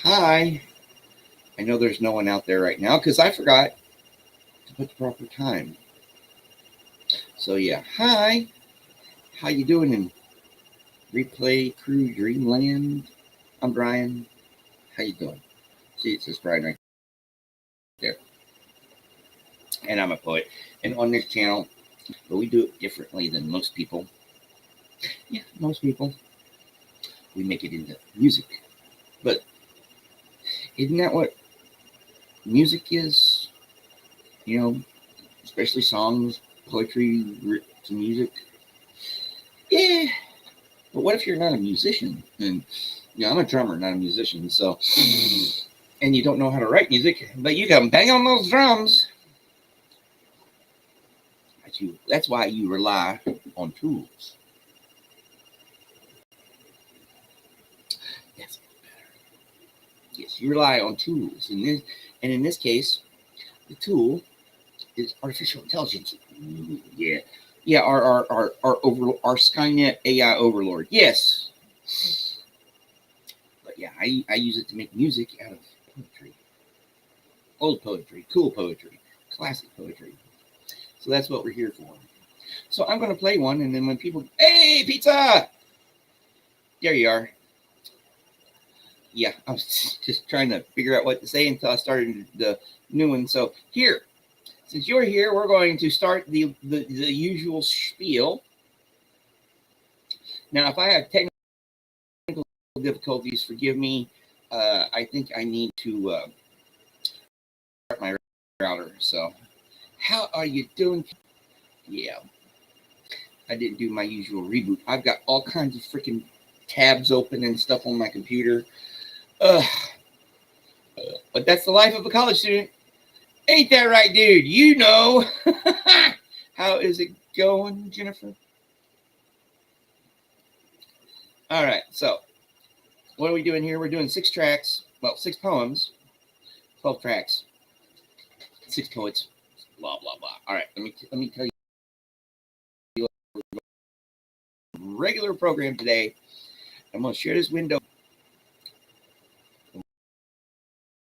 Hi. I know there's no one out there right now because I forgot to put the proper time. So yeah, hi. How you doing in Replay Crew Dreamland? I'm Brian. How you doing? See, it says Brian right there. And I'm a poet. And on this channel, but we do it differently than most people. Yeah, most people. We make it into music. But isn't that what music is? You know, especially songs, poetry, to music. Yeah. But what if you're not a musician? And I'm a drummer, not a musician. So, and you don't know how to write music, but you can bang on those drums. That's why you rely on tools. That's better. Yes, you rely on tools, and in this case, the tool is artificial intelligence. Yeah, yeah. Our Skynet AI overlord. Yes, but yeah, I use it to make music out of poetry, old poetry, cool poetry, classic poetry. So that's what we're here for. So I'm going to play one, and then when people, hey, pizza! There you are. Yeah, I was just trying to figure out what to say until I started the new one. So here, since you're here, we're going to start the usual spiel. Now, if I have technical difficulties, forgive me. I think I need to start my router. So how are you doing? Yeah, I didn't do my usual reboot. I've got all kinds of freaking tabs open and stuff on my computer. But that's the life of a college student. Ain't that right, dude? You know. How is it going, Jennifer? All right, so what are we doing here? We're doing 6 tracks. Well, 6 poems, 12 tracks, 6 poets, blah, blah, blah. All right, let me tell you regular program today. I'm going to share this window. I'm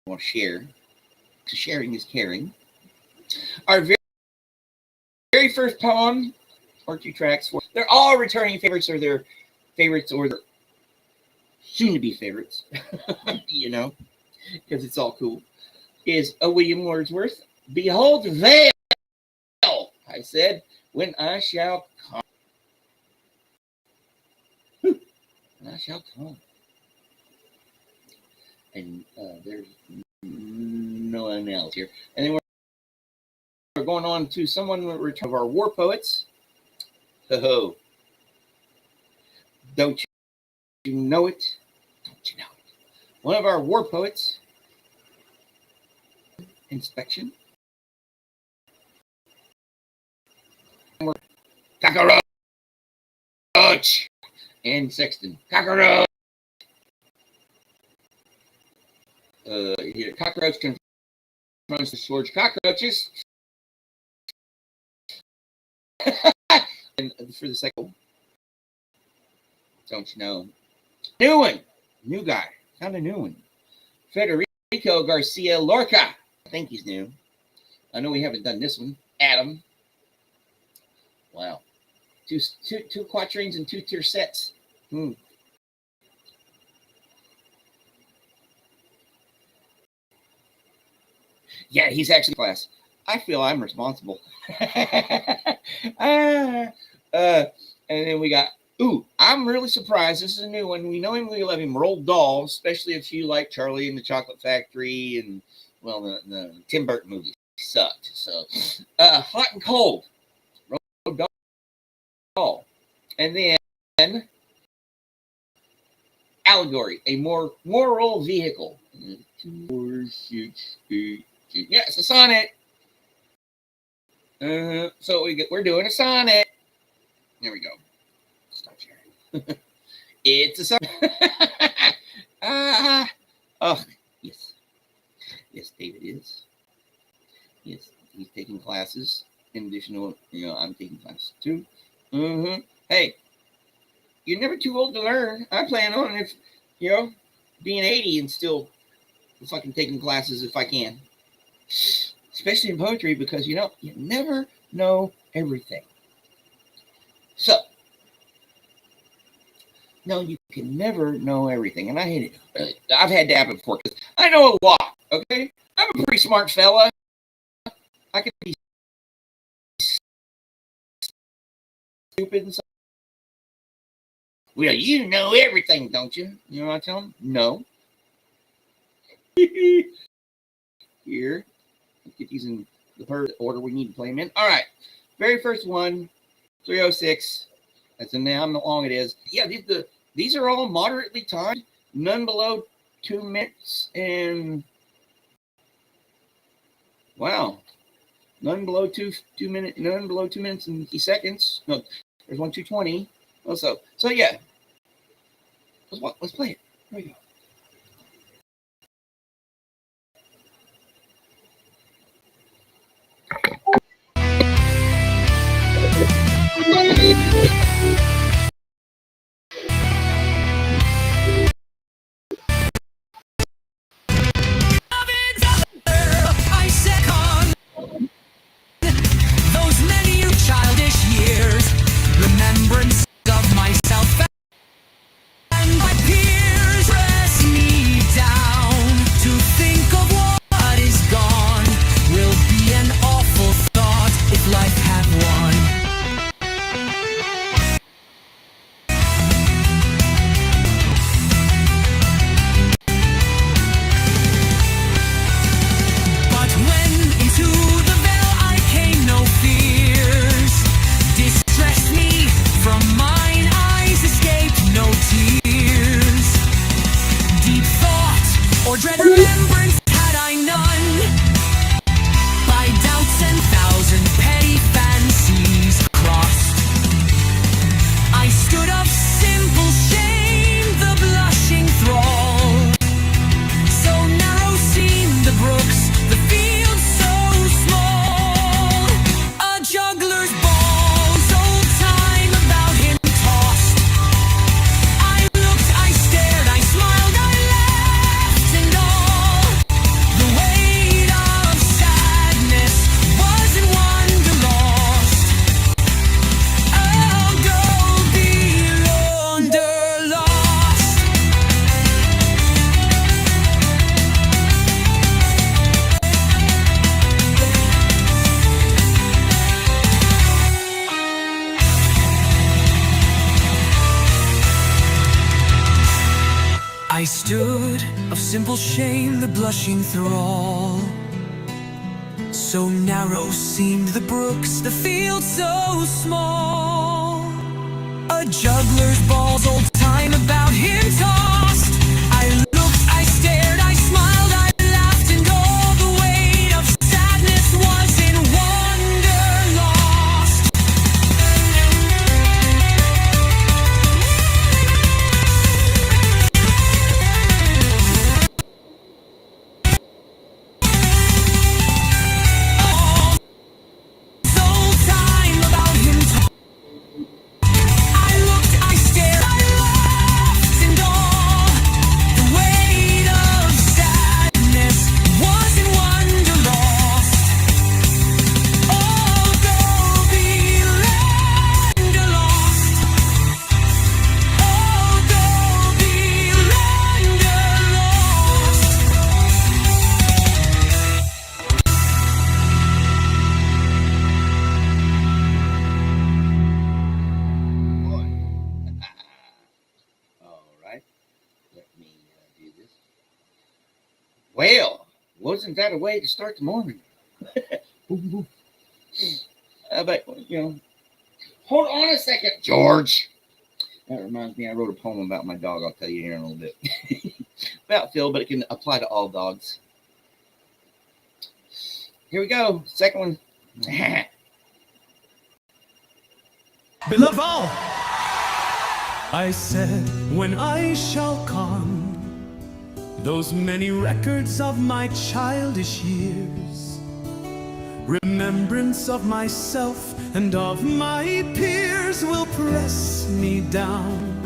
going to share. Sharing is caring. Our very first poem, or 2 tracks, they're all returning favorites, or their favorites, or their soon-to-be favorites, you know, because it's all cool, is a William Wordsworth. Behold the veil, I said, when I shall come. When I shall come. And there's no one else here. And then we're going on to someone of our war poets. Ho-ho. Don't you know it? Don't you know it? One of our war poets, Inspection. Cockroach. And Sexton. Cockroach. Here, cockroach confronts the George cockroaches. And for the second, don't you know? New one. New guy. Found a new one. Federico Garcia Lorca. I think he's new. I know we haven't done this one. Adam. Wow. Two quatrains and 2 tier sets. Yeah, he's actually class. I feel I'm responsible. And then we got, I'm really surprised. This is a new one. We know him, we love him. Roald Dahl, especially if you like Charlie and the Chocolate Factory, and, well, the Tim Burton movies sucked. So, Hot and Cold. Roald Dahl. And then, Allegory, a more moral vehicle. 2, 4, 6, 8, 10. Yeah, it's a sonnet. So we're doing a sonnet. There we go. Stop sharing. It's a sonnet. Oh, yes. Yes, David is. Yes, he's taking classes. In addition to, I'm taking classes too. Hey, you're never too old to learn. I plan on, if, being 80 and still fucking taking classes if I can. Especially in poetry, because you never know everything. So, no, you can never know everything. And I hate it. I've had that before because I know a lot, okay? I'm a pretty smart fella. I can be stupid and stuff. Well, you know everything, don't you? You know what I tell them? No. Here. Let's get these in the order we need to play them in. All right. Very first one, 306. That's how long it is. Yeah, these are all moderately timed. None below 2 minutes and wow. None below 2 minutes. None below 2 minutes and 50 seconds. No, there's one 220. Also, so yeah. Let's play it. Here we go. Those many childish years, remembrance of myself and my peers press me down. To think of what is gone will be an awful thought if life had won. But when into the veil I came, no fears distressed me. From mine eyes escaped no tears. Deep thought or dread remembrance had I none. By doubts and thousand petty fancies crossed, I stood of simple shame, the blushing thrall. So narrow seemed the brooks, the fields so small. A juggler's balls, old time about him tossed. I looked, I stared, I smiled, I laughed, and all the weight of sadness was in wonder lost. I'll go beyond lost. I stood of simple shame, the blushing thrall. So narrow seemed the brooks, the fields so small. A juggler's balls, old time about him tossed. I looked, I stared, I smiled, I laughed, and all the weight of sadness was in wonder lost. Old time about him tossed. I looked, I stared, I laughed, and all the weight of sadness was in wonder lost. All go beyond lost. All go beyond lost. Boy. All right. Let me do this. Well, wasn't that a way to start the morning? But, hold on a second, George. That reminds me, I wrote a poem about my dog. I'll tell you here in a little bit. About Phil, but it can apply to all dogs. Here we go. Second one. Beloved all, I said, when I shall con those many records of my childish years, remembrance of myself and of my peers will press me down.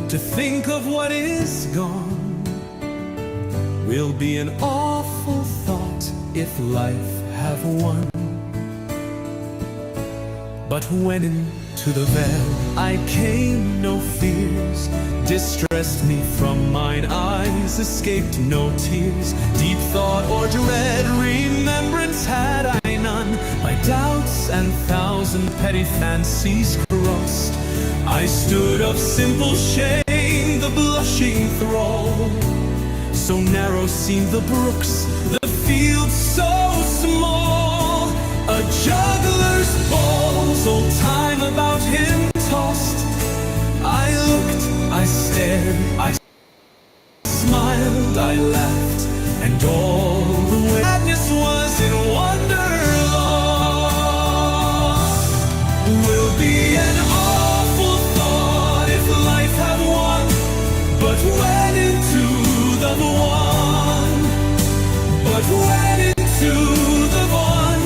To think of what is gone will be an awful thought if life have won. But when into the veil I came, no fears distressed me from mine eyes, escaped no tears, deep thought or dread remembrance had I none. My doubts and thousand petty fancies crossed, I stood of simple shame, the blushing thrall. So narrow seemed the brooks, the field so small. A juggler's balls, old time about him tossed. I looked, I stared, I smiled, I laughed, and all the madness was in wonder lost. Will be an awful thought if life had won, but went into the one, but went into the one,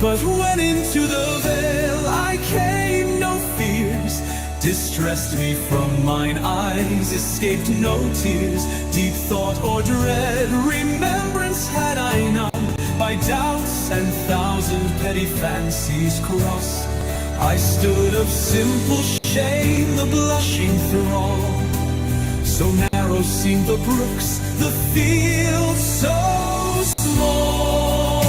but went into the veil I came, no fears distressed me from mine eyes, escaped no tears, deep thought or dread remembrance had I none. By doubts and thousand petty fancies crossed, I stood of simple shame, the blushing thrall. So narrow seemed the brooks, the field so small.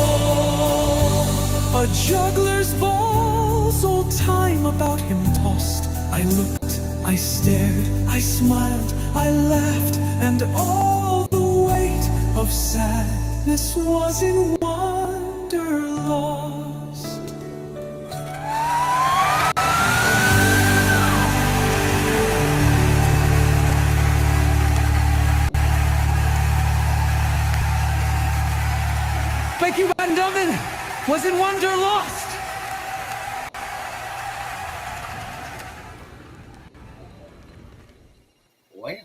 A juggler's balls, old time about him tossed. I looked, I stared, I smiled, I laughed, and all the weight of sadness was in wonder lost. Becky Van Dummen was in wonder lost. Well,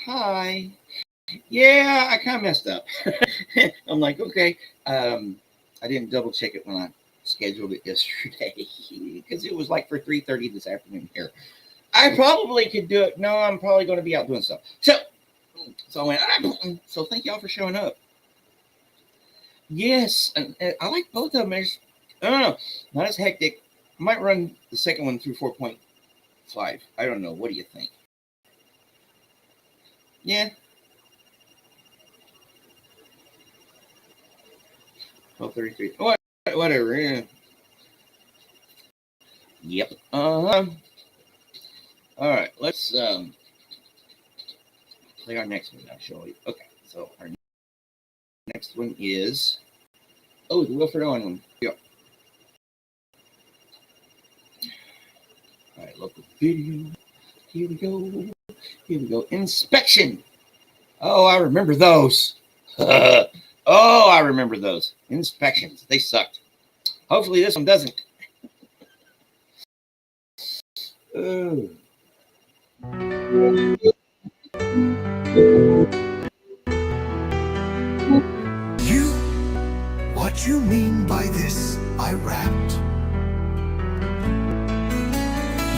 hi. Yeah, I kind of messed up. I'm like, okay. I didn't double check it when I scheduled it yesterday because it was like for 3:30 this afternoon here. I probably could do it. No, I'm probably going to be out doing stuff. So I went, so thank y'all for showing up. Yes, and I like both of them. I don't know, not as hectic. I might run the second one through 4.5. I don't know. What do you think? Yeah. 12:33. Whatever. Yeah. Yep. All right. Let's play our next one now, shall we? Okay. So our next one is the Wilfred Owen one. Here we go. All right. Local video. Here we go. Here we go. Inspection. Oh, I remember those. Oh, I remember those. Inspections. They sucked. Hopefully this one doesn't. Oh. What you mean by this? I rapped.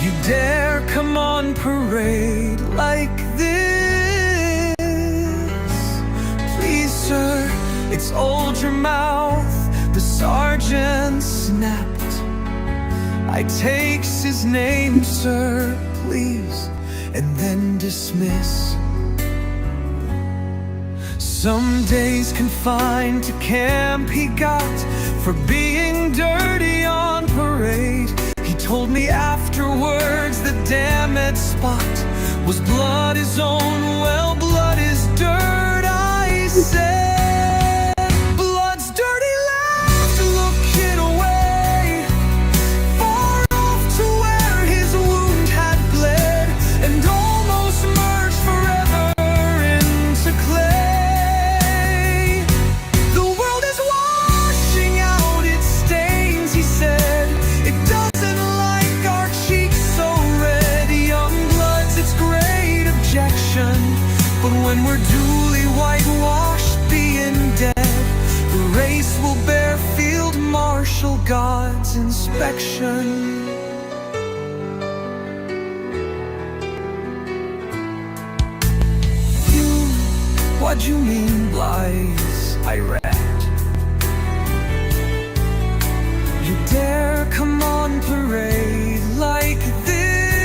You dare come on parade like this? Please, sir, exalt your mouth. The sergeant snapped. I takes his name, sir, please, and then dismiss. Some days confined to camp he got for being dirty on parade. He told me afterwards the damaged spot was blood his own. Well, blood is dirt, I said. Blood's dirty left looking away, far off to where his wound had bled, and almost merged forever into clay. The world is washing out its stains, he said. It doesn't like our cheeks so red. Young bloods, it's great objection, but when we're duly whitewashed, being dead, the race will bear field marshal God's inspection. what you mean, lies I read. You dare come on parade like this?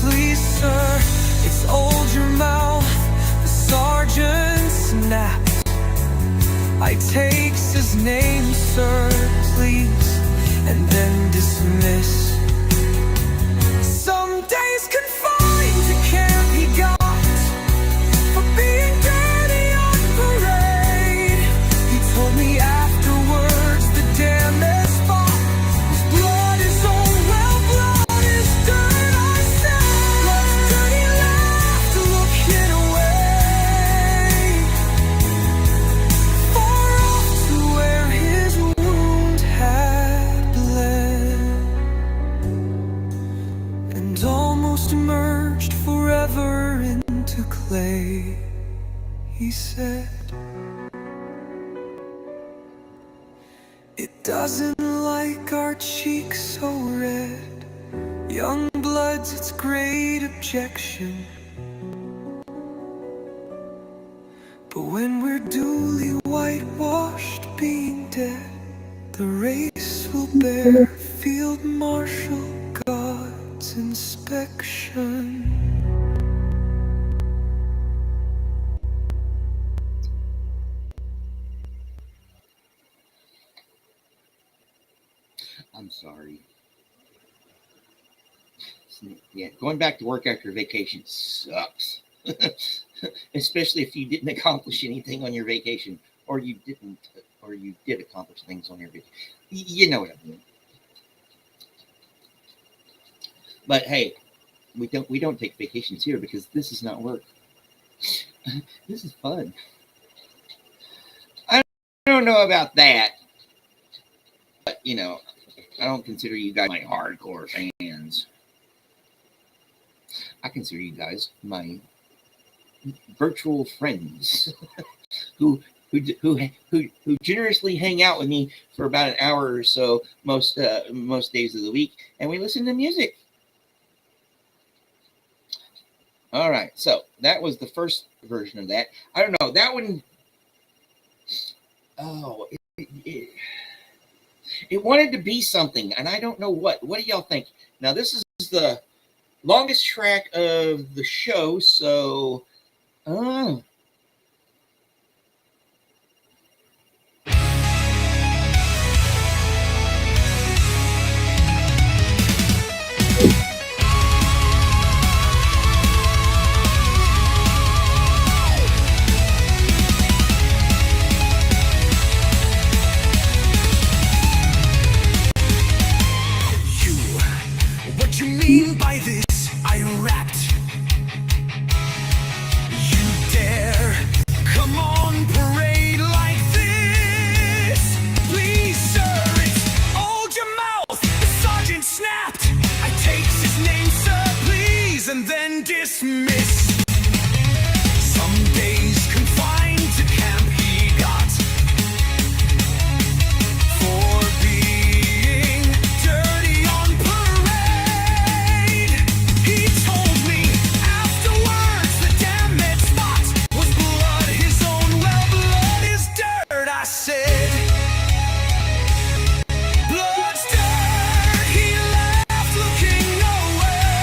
Please, sir, it's old your mouth. The sergeant snapped. I takes his name, sir, please, and then dismiss. Some days confined to camp he got for being dirty on parade. He told me afterwards the damned spot was blood his own, well, blood is dirt. I said, blood's dirty, laughed, looking away, far off to where his wound had bled, and almost emerged forever into clay. He said, it doesn't like our cheeks so red, young blood's its great objection. But when we're duly whitewashed, being dead, the race will bear Field Marshal God's inspection. I'm sorry. Yeah, going back to work after vacation sucks. Especially if you didn't accomplish anything on your vacation, or you did accomplish things on your vacation. You know what I mean. But hey, we don't take vacations here because this is not work. This is fun. I don't know about that, but you know, I don't consider you guys my hardcore fans. I consider you guys my virtual friends who generously hang out with me for about an hour or so most days of the week, and we listen to music. All right, so that was the first version of that. I don't know, that one. Oh, it wanted to be something, and I don't know what. What do y'all think? Now, this is the longest track of the show, so what you mean by this? I rapped. You dare come on parade like this? Please, sir, it's hold your mouth. The sergeant snapped. I takes his name, sir, please, and then dismiss. Some days confined to camp he got for being dirty on parade. He told me afterwards the damned spot was blood his own, well, blood is dirt. I said, blood's dirt. He laughed, looking away,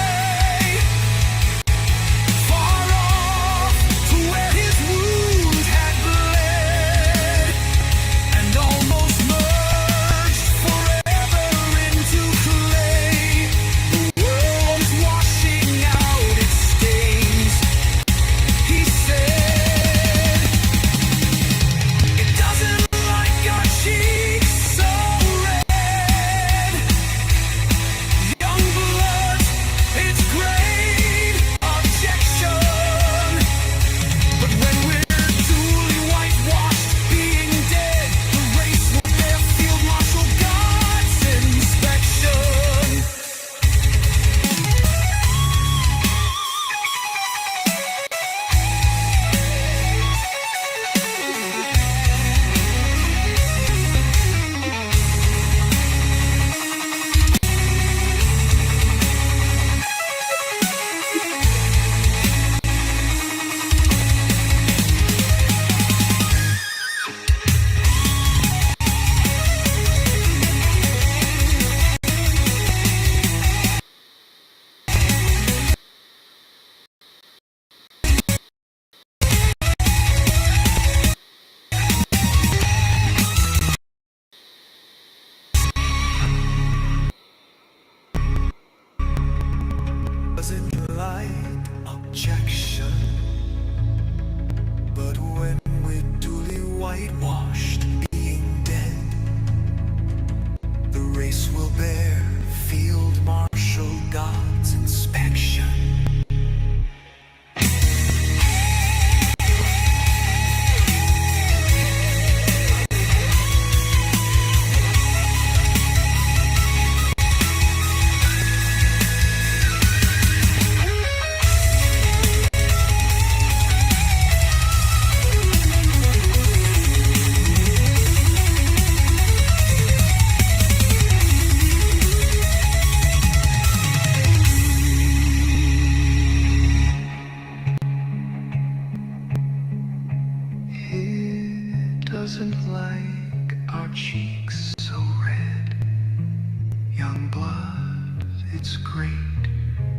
young blood, it's great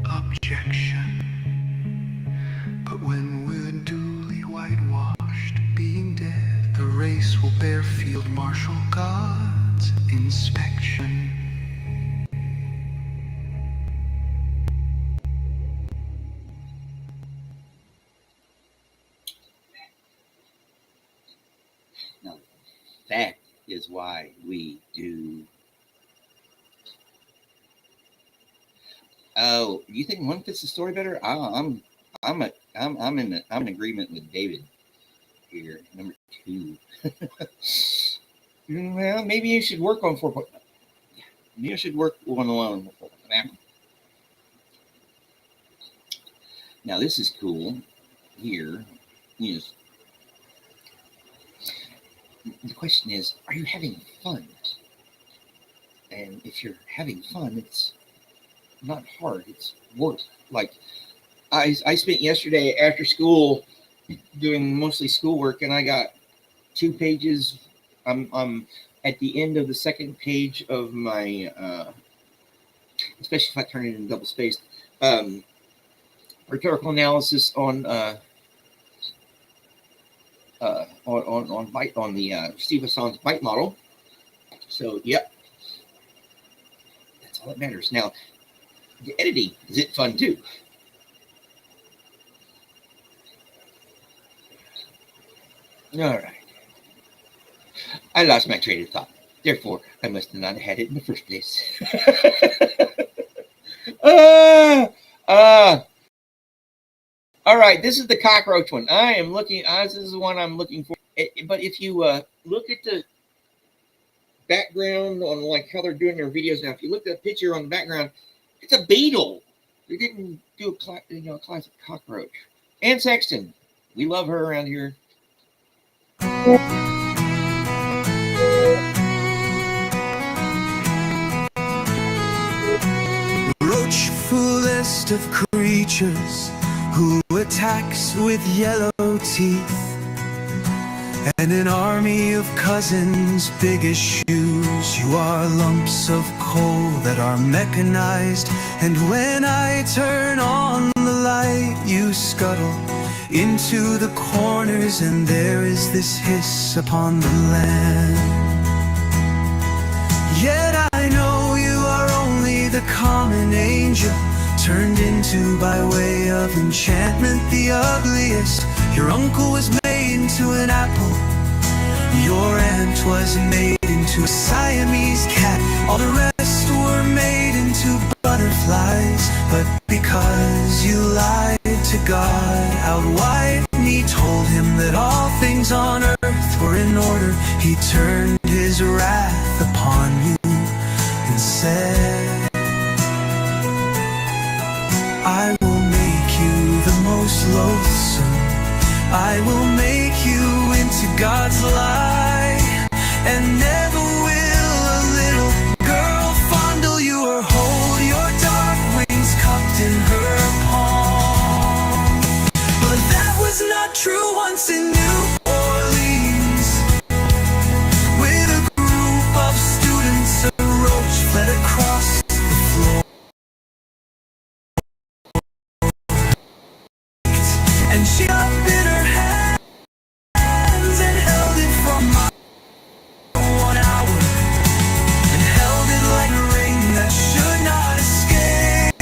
objection. But when we're duly whitewashed, being dead, the race will bear Field Marshal God's inspection. Now, that is why we do. Oh, you think one fits the story better? I'm in agreement with David here. Number 2. Well, maybe you should work on 4. Maybe you should work on. Now this is cool. Here, yes. The question is, are you having fun? And if you're having fun, it's not hard. It's work. Like I spent yesterday after school doing mostly schoolwork, and I got 2 pages. I'm at the end of the second page of my, especially if I turn it in double spaced, rhetorical analysis on the Steve Hassan's bite model. So yep, that's all that matters. Now, the editing, is it fun too? All right. I lost my train of thought. Therefore, I must have not had it in the first place. All right, this is the cockroach one. This is the one I'm looking for. But if you look at the background on like how they're doing their videos now, if you look at the picture on the background, it's a beetle. They didn't do a classic cockroach. Ann Sexton, we love her around here. Roach, fullest of creatures, who attacks with yellow teeth, and an army of cousins big as shoes. You are lumps of coal that are mechanized, and when I turn on the light, you scuttle into the corners, and there is this hiss upon the land. Yet I know you are only the common angel, turned into by way of enchantment the ugliest. Your uncle was made into an apple, your aunt was made into a Siamese cat, all the rest were made into butterflies. But because you lied to God outright, and he told him that all things on earth were in order, he turned his wrath upon you and said, I will make you the most loathsome. I will make you into God's lie, and never will a little girl fondle you or hold your dark wings cupped in her palm. But that was not true once in New Orleans. With a group of students, a roach fled across the floor, and she up in her hands and held it for 1 hour, and held it like a ring that should not escape.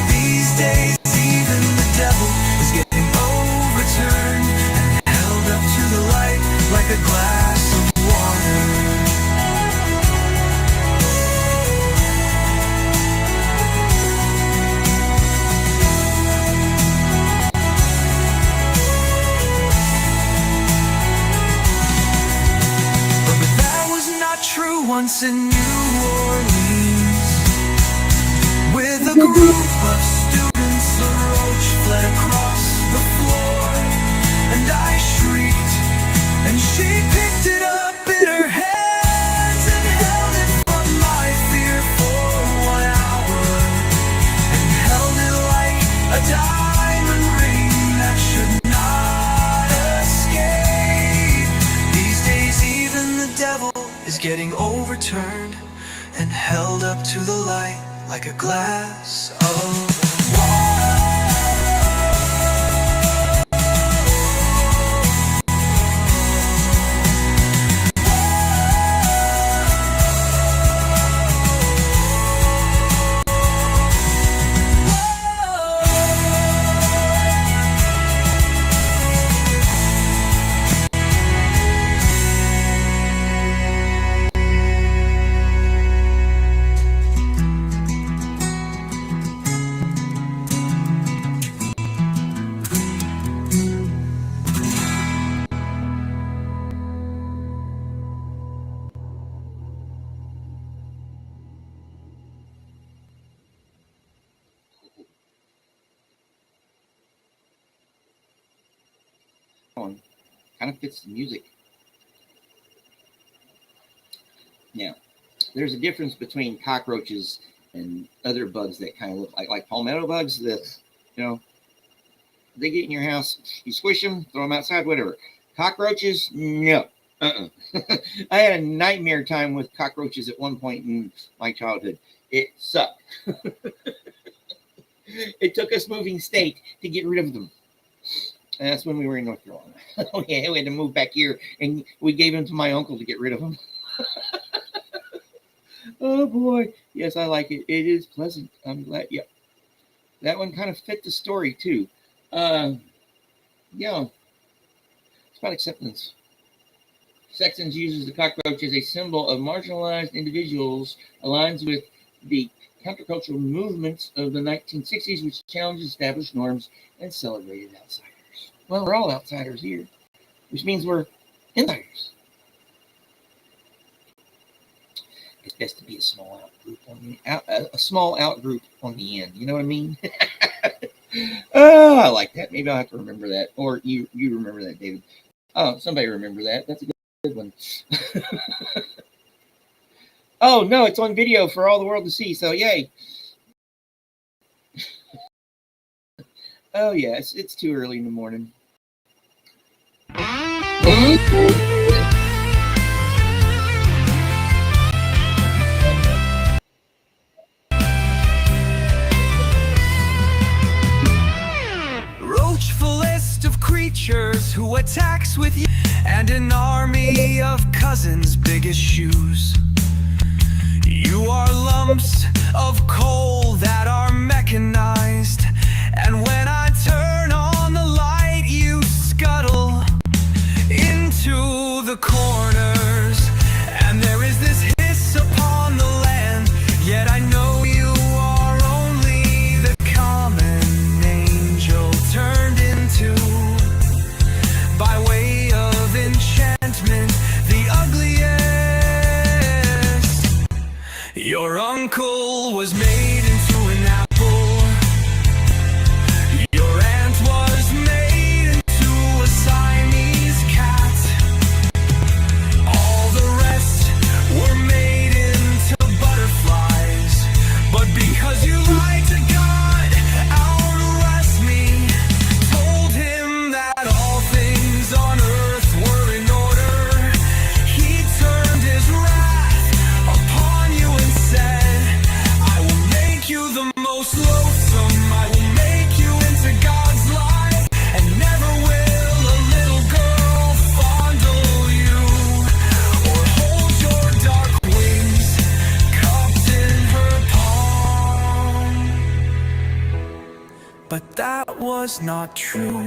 These days even the devil is getting overturned and held up to the light like a glass of water. True once in New Orleans. With a group of students, a roach fled across the floor, and I shrieked, and she picked it up in her hands and held it from my fear for 1 hour, and held it like a diamond ring that should not escape. These days even the devil is getting overturned and held up to the light like a glass of Kind of fits the music. Now, there's a difference between cockroaches and other bugs that kind of look like palmetto bugs that, they get in your house, you squish them, throw them outside, whatever. Cockroaches, no. I had a nightmare time with cockroaches at one point in my childhood. It sucked. It took us moving state to get rid of them. And that's when we were in North Carolina. We had to move back here, and we gave them to my uncle to get rid of them. Oh, boy. Yes, I like it. It is pleasant. I'm glad. Yeah. That one kind of fit the story, too. It's about acceptance. Sexton's uses the cockroach as a symbol of marginalized individuals, aligns with the countercultural movements of the 1960s, which challenged established norms and celebrated outsiders. Well, we're all outsiders here, which means we're insiders. It's best to be a small out group a small out group on the end. You know what I mean? Oh, I like that. Maybe I'll have to remember that, or you remember that, David. Oh, somebody remember that. That's a good one. Oh no, it's on video for all the world to see. So yay! Oh yeah, it's too early in the morning. roachful list of creatures who attacks with you, and an army of cousins big as shoes. You are lumps of coal that are mechanized, and when I turn on the light, you scuttle into the corners, and there is this hiss upon the land, yet I know you are only the common angel turned into, by way of enchantment, the ugliest. Your uncle was made into an apple. Your aunt was made into a Siamese cat. All the rest were made into butterflies. But because you lied to God, outrust me, told him that all things on earth were in order, he turned his wrath upon you and said, I will make you the most loathsome. I will make you into God's light, and never will a little girl fondle you or hold your dark wings cupped in her palm. But that was not true.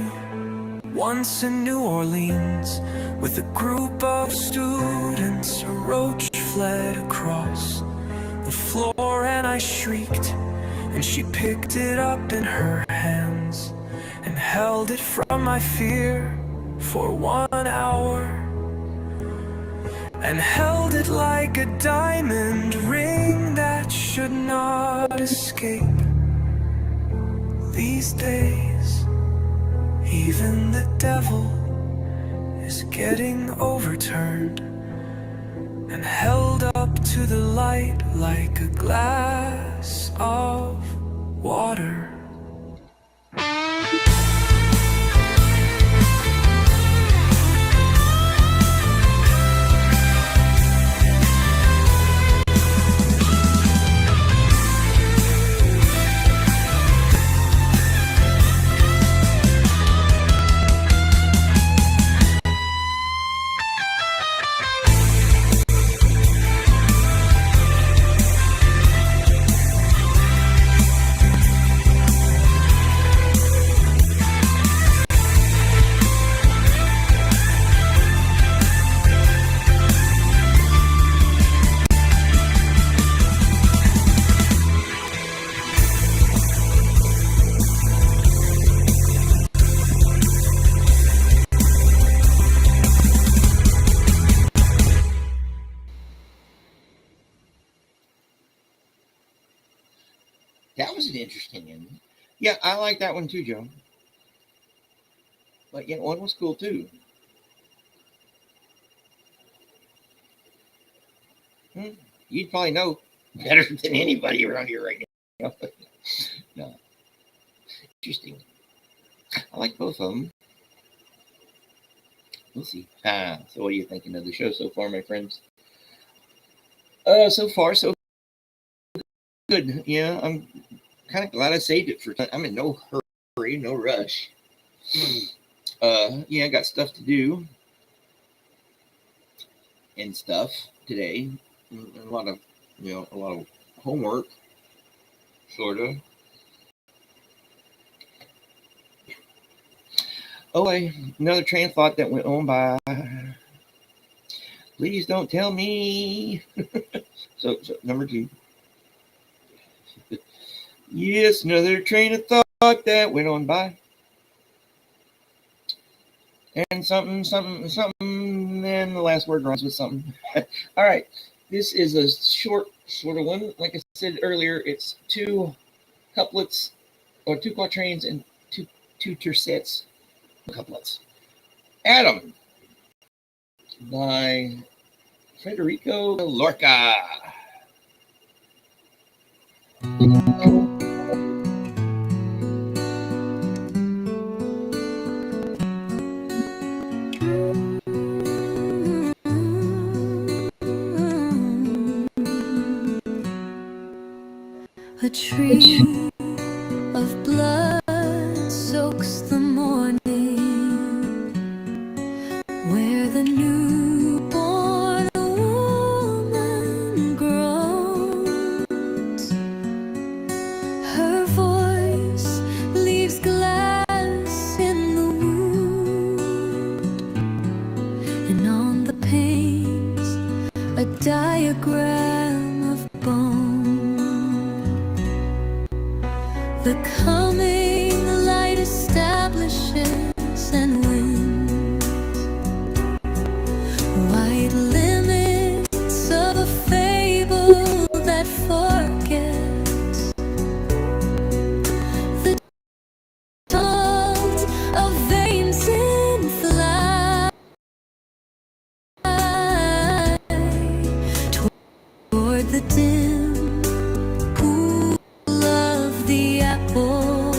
Once in New Orleans, with a group of students, a roach fled across the floor, and I shrieked, and she picked it up in her hands and held it from my fear for 1 hour, and held it like a diamond ring that should not escape. These days, even the devil is getting overturned and held up to the light like a glass of water. That was an interesting ending. Yeah, I like that one too, Joe. But yeah, one was cool too. You'd probably know better than anybody around here right now. No, interesting. I like both of them. We'll see. So what are you thinking of the show so far, my friends? So far so good. Yeah, I'm kind of glad I saved it for time. I'm in no hurry, no rush. Yeah, I got stuff to do and stuff today. A lot of, a lot of homework, sort of. Oh, another train of thought that went on by. Please don't tell me. So number 2. Yes, another train of thought that went on by. And something, and the last word rhymes with something. All right. This is a short sort of one. Like I said earlier, it's 2 couplets or 2 quatrains and two tercets couplets. Adam by Federico Lorca. A tree of blood soaks the morning, where the newborn woman grows. Her voice leaves glass in the wound, and on the panes a diagram of bone. The coming light establishes and wins. White limits of a fable that forgets the tumult of veins in flight toward the dim pool of the apple.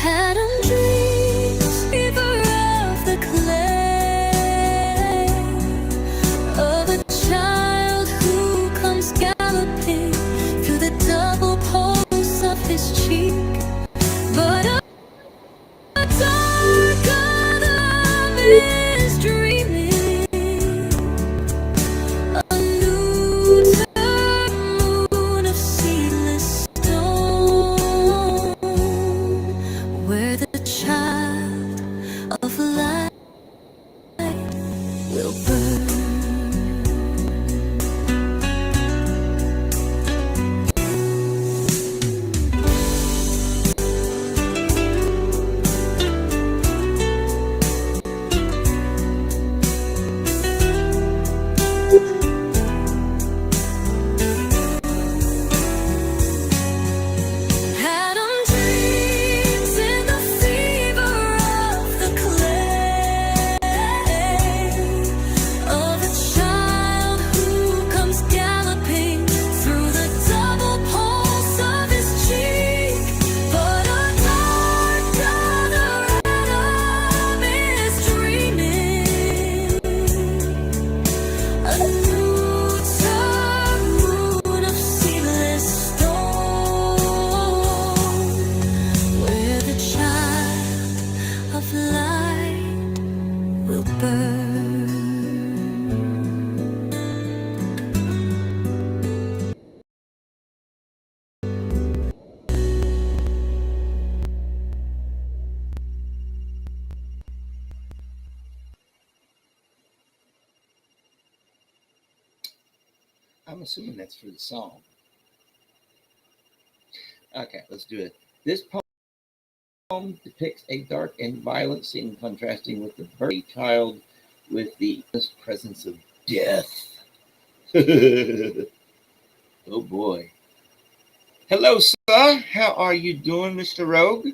Adam dreams fever of the clay, of a child who comes galloping through the double pulse of his cheek. But a dark love is dreaming, a new moon of seedless stone, where the child of light will burn. Adam dreams in the fever of the clay, of a child who comes galloping through the double pulse of his cheek. But a dark other Adam is dreaming, a new moon of seedless stone, where the child of light will burn. I'm assuming that's for the song. Okay, let's do it. This poem depicts a dark and violent scene contrasting with the birthday child with the presence of death. Oh boy. Hello, sir. How are you doing, Mr. Rogue?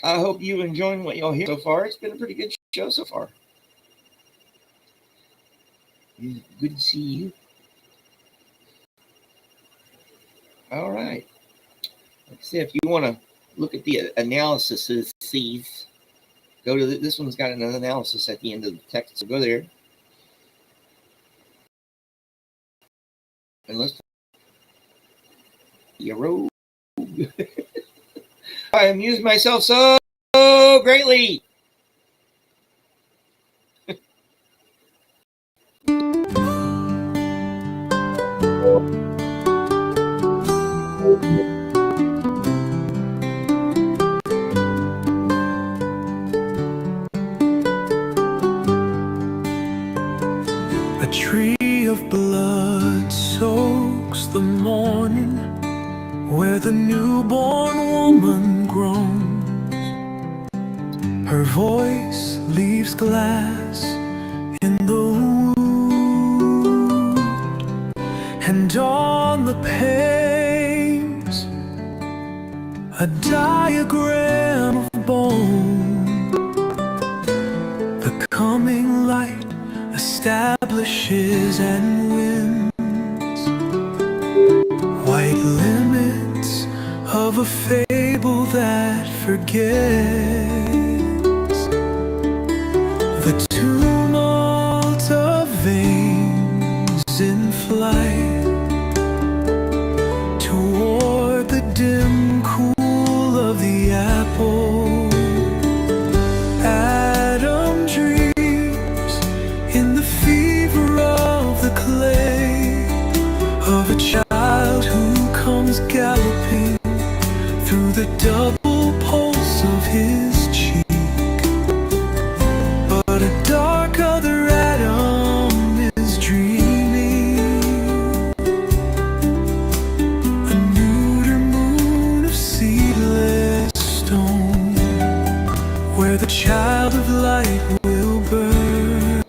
I hope you enjoying what y'all hear so far. It's been a pretty good show so far. Good to see you. All right. Like I said, if you want to look at the analysis, go to this one's got an analysis at the end of the text. So go there. And let's you rogue. I amused myself so greatly. A tree of blood soaks the morning where the newborn woman groans. Her voice leaves glass in the wound, and on the panes a diagram of bone. The coming light establishes and wins. White limits of a fable that forgets the tumult of veins in flight toward the dim cool of the apple. Adam dreams in the fever of the clay of a child who comes galloping through the double pulse of his cheek. But a dark other Adam is dreaming, a neuter moon of seedless stone, where the child of light will burn.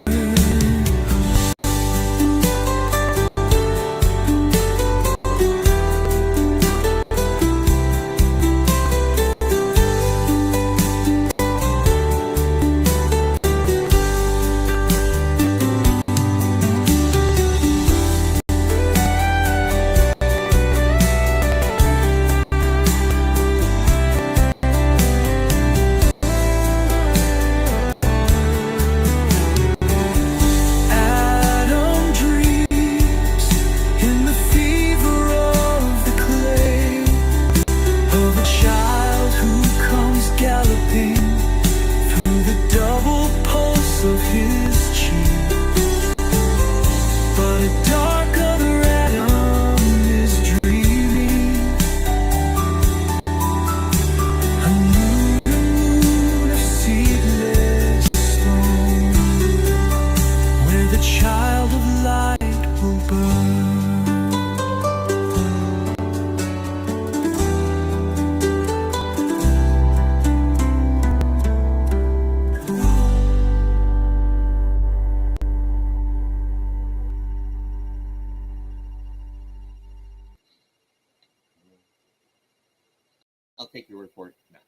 I'll take your word for it. No.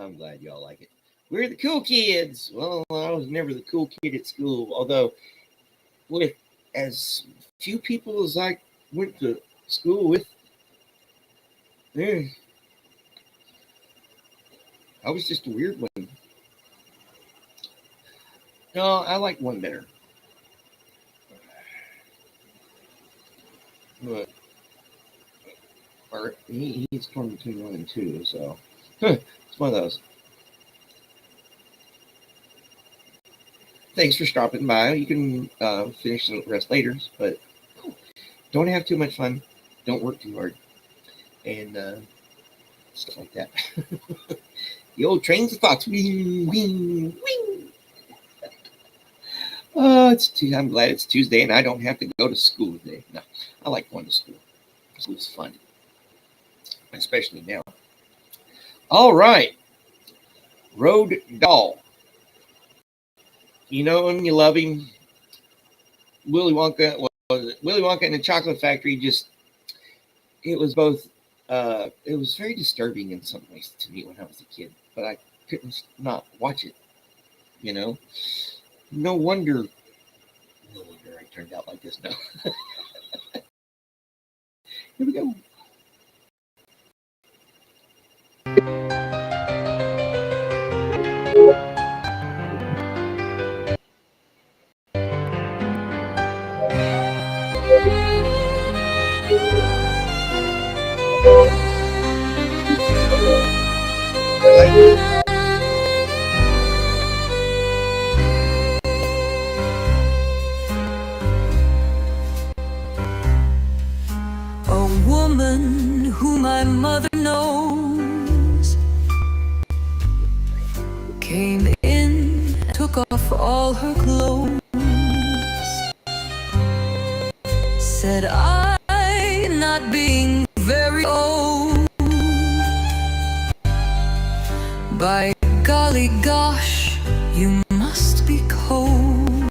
I'm glad y'all like it. We're the cool kids. Well, I was never the cool kid at school, although with as few people as I went to school with, I was just a weird one. No, I like one better. But he's torn between 1 and 2, so it's one of those. Thanks for stopping by. You can finish the rest later, but don't have too much fun. Don't work too hard, and stuff like that. The old trains of thoughts. Wing, wing, wing. Oh, I'm glad it's Tuesday and I don't have to go to school today. No, I like going to school. School's fun, especially now. All right, Road Doll. You know him, you love him. Willy Wonka and the Chocolate Factory just it was both. It was very disturbing in some ways to me when I was a kid, but I couldn't not watch it. You know, no wonder. No wonder I turned out like this. No, here we go. A woman who my mother knows came in, took off all her clothes, said I, not being very old, by golly gosh, you must be cold.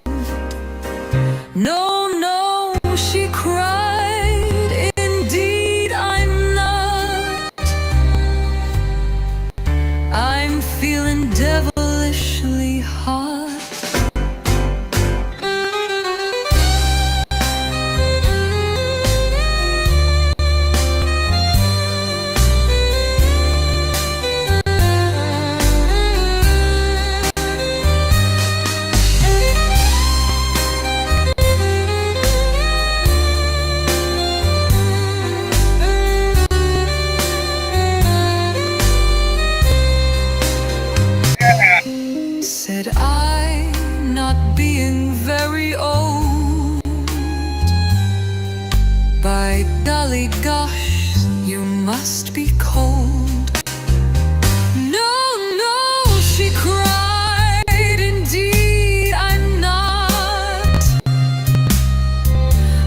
No, no, she cried, indeed I'm not. I'm feeling devilishly hot. Said I, not being very old, by golly gosh, you must be cold. No, no, she cried, indeed I'm not.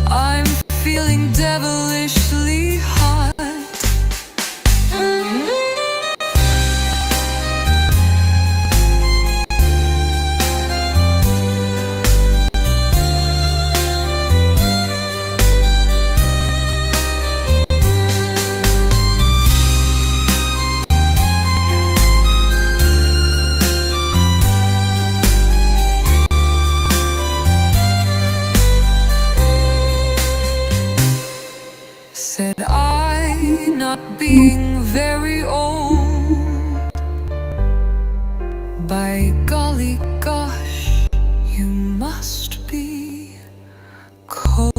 I'm feeling devilishly hot. Said I, not being very old, by golly gosh, you must be cold.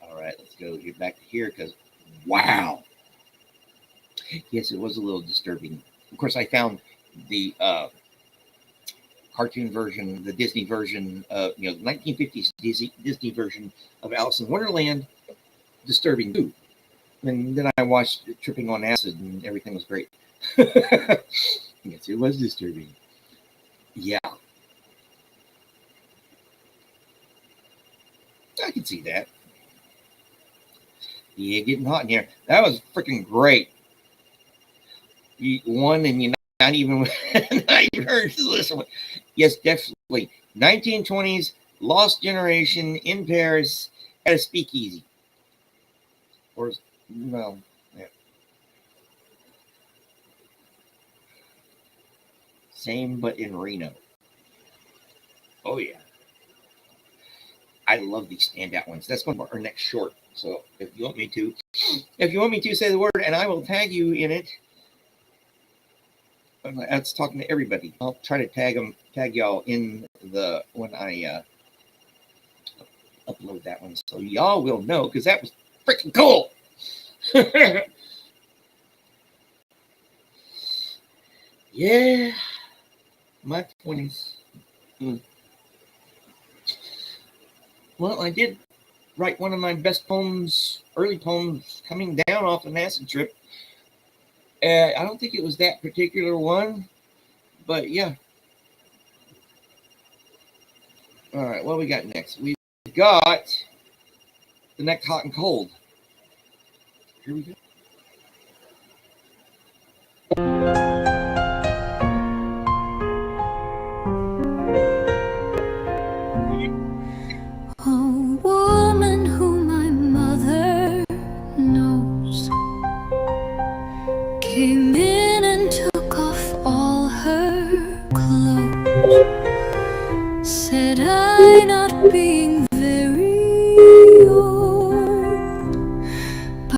All right, let's go get back to here because, wow. Yes, it was a little disturbing. Of course, I found the cartoon version, the Disney version, the 1950s Disney version of Alice in Wonderland, disturbing too. And then I watched Tripping on Acid, and everything was great. Yes, it was disturbing. Yeah, I can see that. Yeah, getting hot in here. That was freaking great. You won, and you're not even not even heard this one. Yes, definitely. 1920s lost generation in Paris at a speakeasy. Or well, yeah. Same but in Reno. Oh yeah. I love these standout ones. That's going to be our next short. So if you want me to say the word and I will tag you in it. That's talking to everybody. I'll try to tag y'all in the when I upload that one, so y'all will know because that was freaking cool. Yeah, my 20s. Well, I did write one of my best poems, early poems, coming down off an acid trip. I don't think it was that particular one, but yeah. All right, what we got next? We've got the next hot and cold. Here we go. A woman who my mother knows came in and took off all her clothes. Said I, not being very old,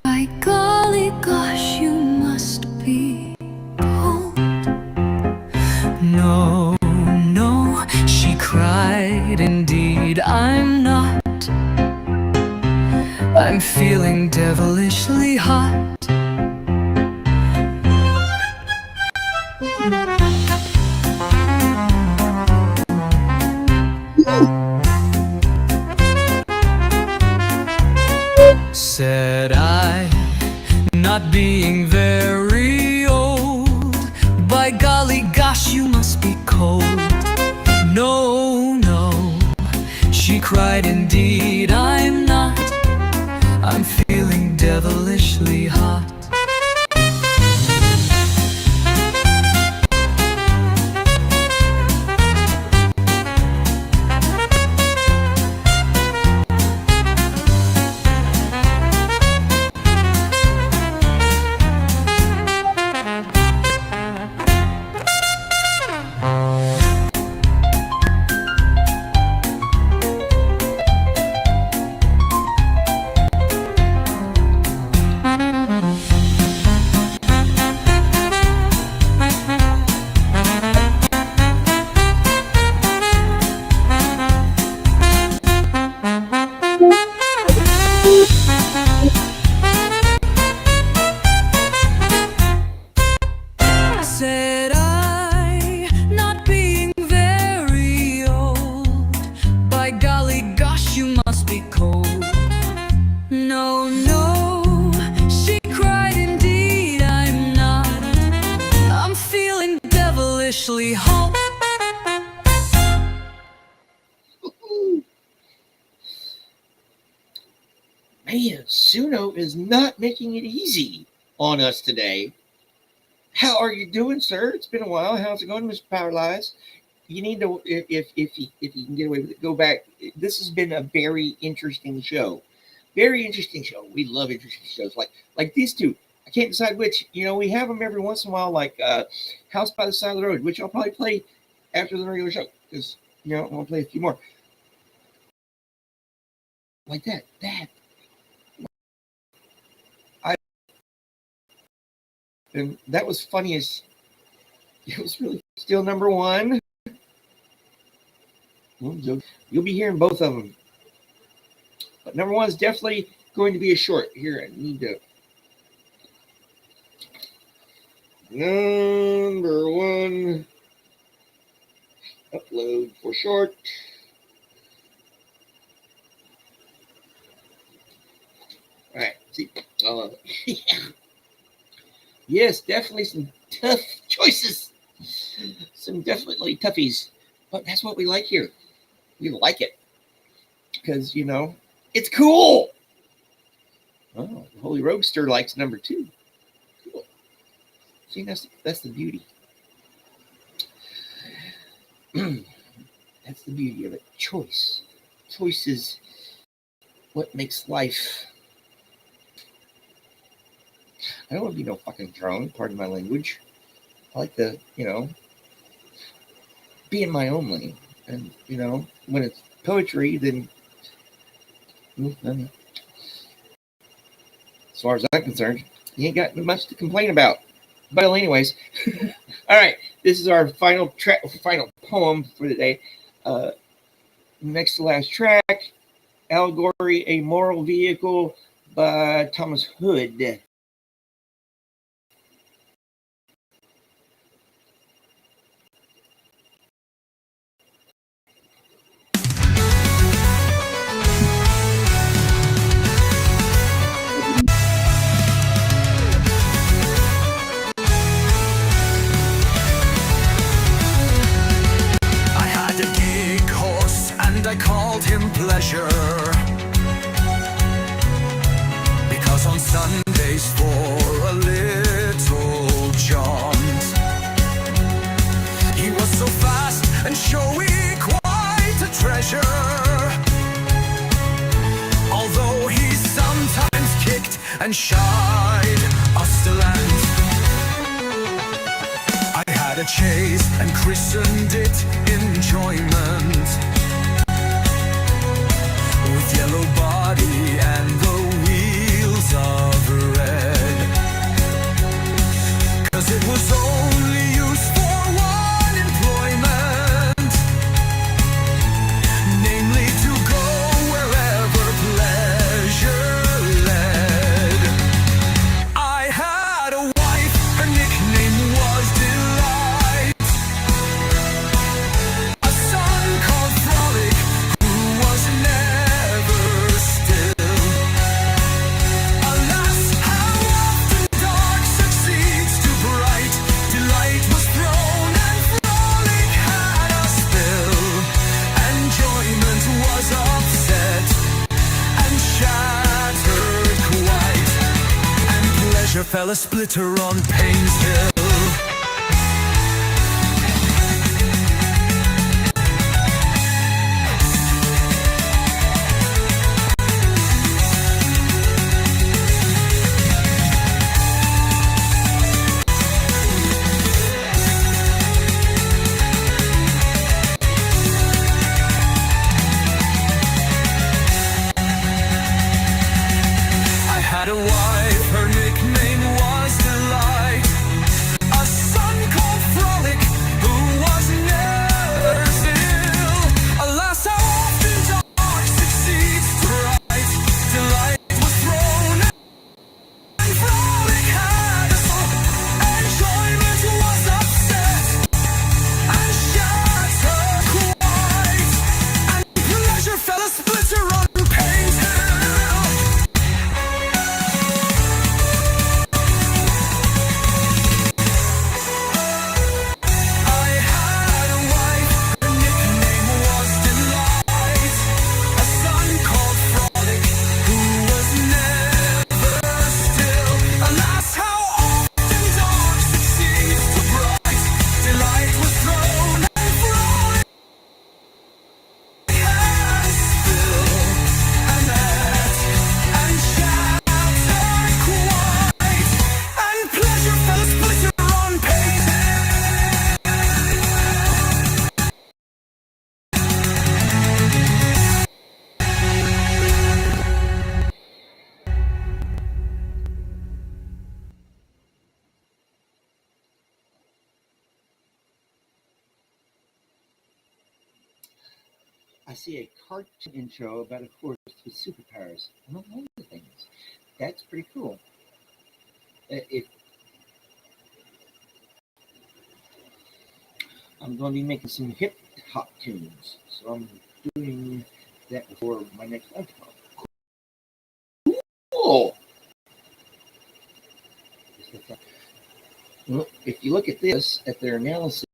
by golly gosh, you must be bold. No, no, she cried, indeed I'm not. I'm feeling devilishly hot. Said I, not being very old, by golly gosh, you must be cold. No, no, she cried, indeed I'm not. I'm feeling devilishly hot. Said I, not being very old, by golly gosh, you must be cold. No, no, she cried, indeed I'm not. I'm feeling devilishly hot. Man, Suno is not making it easy on us today. How are you doing, sir? It's been a while. How's it going, Mr. Powerlies? You need to, if you can get away with it, go back. This has been a very interesting show. Very interesting show. We love interesting shows like these two. I can't decide which. You know, we have them every once in a while, like House by the Side of the Road, which I'll probably play after the regular show because you know I want to play a few more. Like that. And that was funny as it was really still number one. You'll be hearing both of them. But number one is definitely going to be a short. Here, I need to. Number one. Upload for short. All right. See. Yeah. Yes, definitely some tough choices. Some definitely toughies. But that's what we like here. We like it. Because, you know, it's cool. Oh, the Holy Roadster likes number two. Cool. See, that's the beauty. That's the beauty of it. Choice. Choice is what makes life. I don't want to be no fucking drone, pardon my language. I like to, you know, be in my own lane. And, you know, when it's poetry, then as far as I'm concerned, you ain't got much to complain about. But anyways, all right, this is our final poem for the day. Next to last track, Allegory, A Moral Vehicle by Thomas Hood. I called him pleasure. Sundays for a little jaunt. He was so fast and showy, quite a treasure. Although he sometimes kicked and shied us to land. I had a chase and christened it Enjoyment, with yellow body and the wheels of red. 'Cause it was only used for one employment, namely to go wherever pleasure led. I had a wife, her nickname was Delight, a son called Frolic, who was never still. Alas, how often dark succeeds to bright. Delight was thrown and Frolic had a spill. Enjoyment was upset and shattered quite, and pleasure fell a splitter on Payne's Hill. I had a wife, her nickname was Delight, a son called Frolic, who was never still. Alas, how often dark succeeds to bright. Delight was thrown and Frolic had a soul. Enjoyment was upset and shattered quite, and pleasure fell a splitter on Payne's Hill. I had a wife, her nickname was Delight, a son called Frolic, who was never still. Alas, how often dark succeeds to bright. Delight was thrown and Frolic had a spill, and that and shattered quite, and pleasure fell a splitter on Payne's Hill. I see a cartoon intro about a horse with superpowers, among other things. That's pretty cool. If I'm going to be making some hip hop tunes, so I'm doing that before my next live talk. Cool. Well, if you look at this, at their analyses,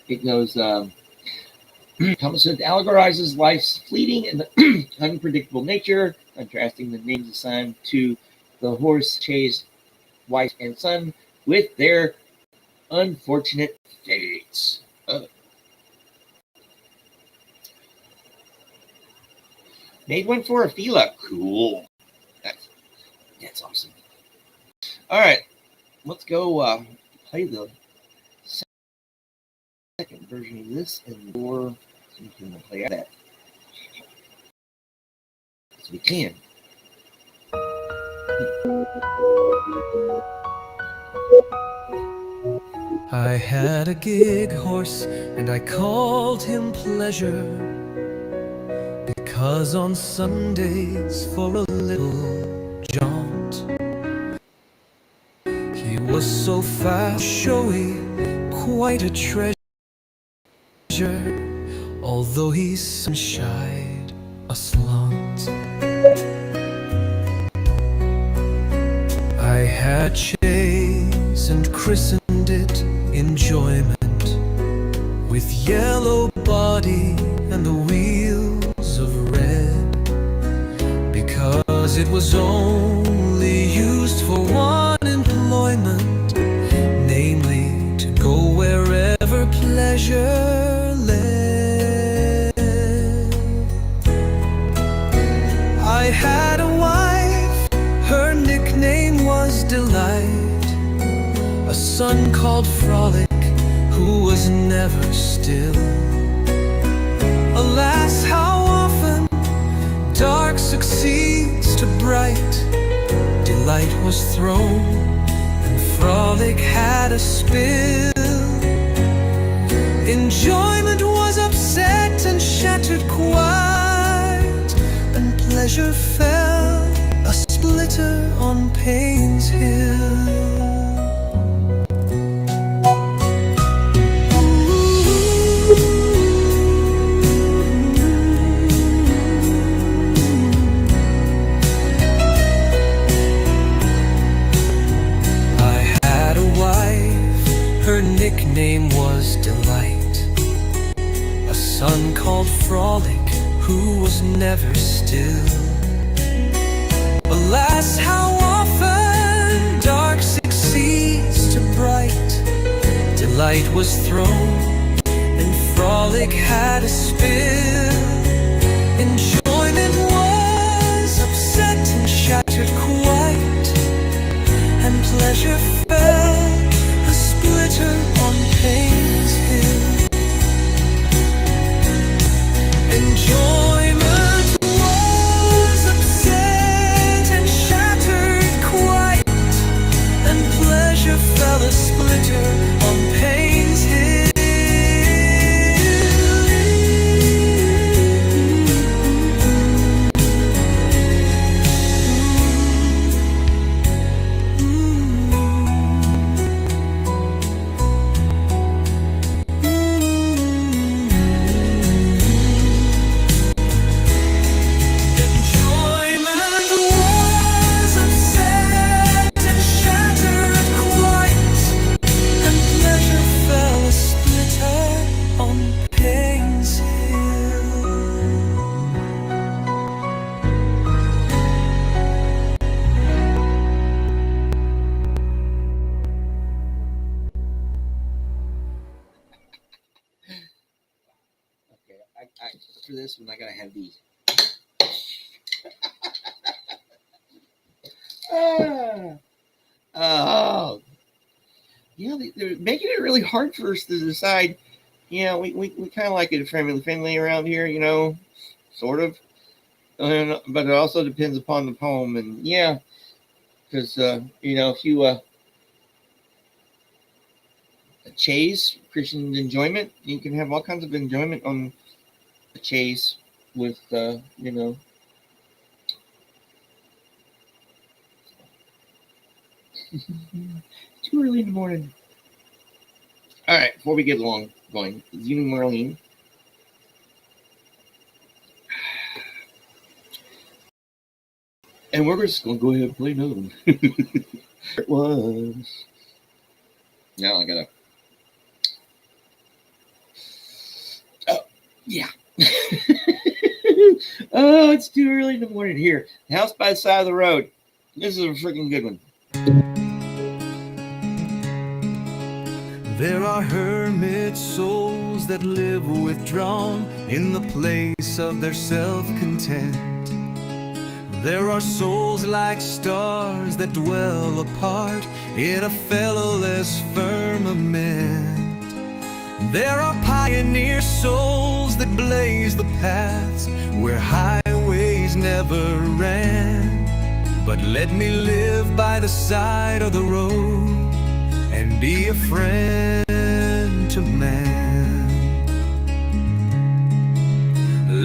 it goes, Thomason allegorizes life's fleeting and unpredictable nature, contrasting the names assigned to the horse chased wife and son with their unfortunate fates. Made one for a Fila. Cool. That's awesome. All right, let's go play the second version of this, and more so we can play out that as we can. I had a gig horse and I called him Pleasure, because on Sundays for a little jaunt he was so fast, showy, quite a treasure. Although he shied aslant, I had chase and christened it Enjoyment, with yellow body and the wheels of red, because it was was only used for one employment, namely to go wherever pleasure led. I had a wife, her nickname was Delight, a son called Frolic, who was never still. Alas, how often dark succeeds to bright. Delight was thrown, and Frolic had a spill. Enjoyment was upset and shattered quite, and pleasure fell a splitter on Pain's Hill. Her nickname was Delight, a son called Frolic, who was never still. Alas, how often dark succeeds to bright. Delight was thrown, and Frolic had a spill. Enjoyment was upset and shattered quite, and pleasure fell on Pain's Hill. Enjoyment was upset and shattered quite, and pleasure fell a splitter on Pain's Hill. For this one, I gotta have these. Oh, yeah, they're making it really hard for us to decide. Yeah, we kind of like it family around here, you know, sort of. But it also depends upon the poem, and yeah, because you know, if you chase Christian enjoyment, you can have all kinds of enjoyment on a chase with you know, too early in the morning. All right, before we get going, you and Marlene. And we're just gonna go ahead and play another one. It was. Now I gotta. Oh, yeah. Oh, it's too early in the morning here. The House by the Side of the Road. This is a freaking good one. There are hermit souls that live withdrawn in the place of their self-content. There are souls like stars that dwell apart in a fellowless firmament. There are pioneer souls that blaze the paths where highways never ran. But let me live by the side of the road and be a friend to man.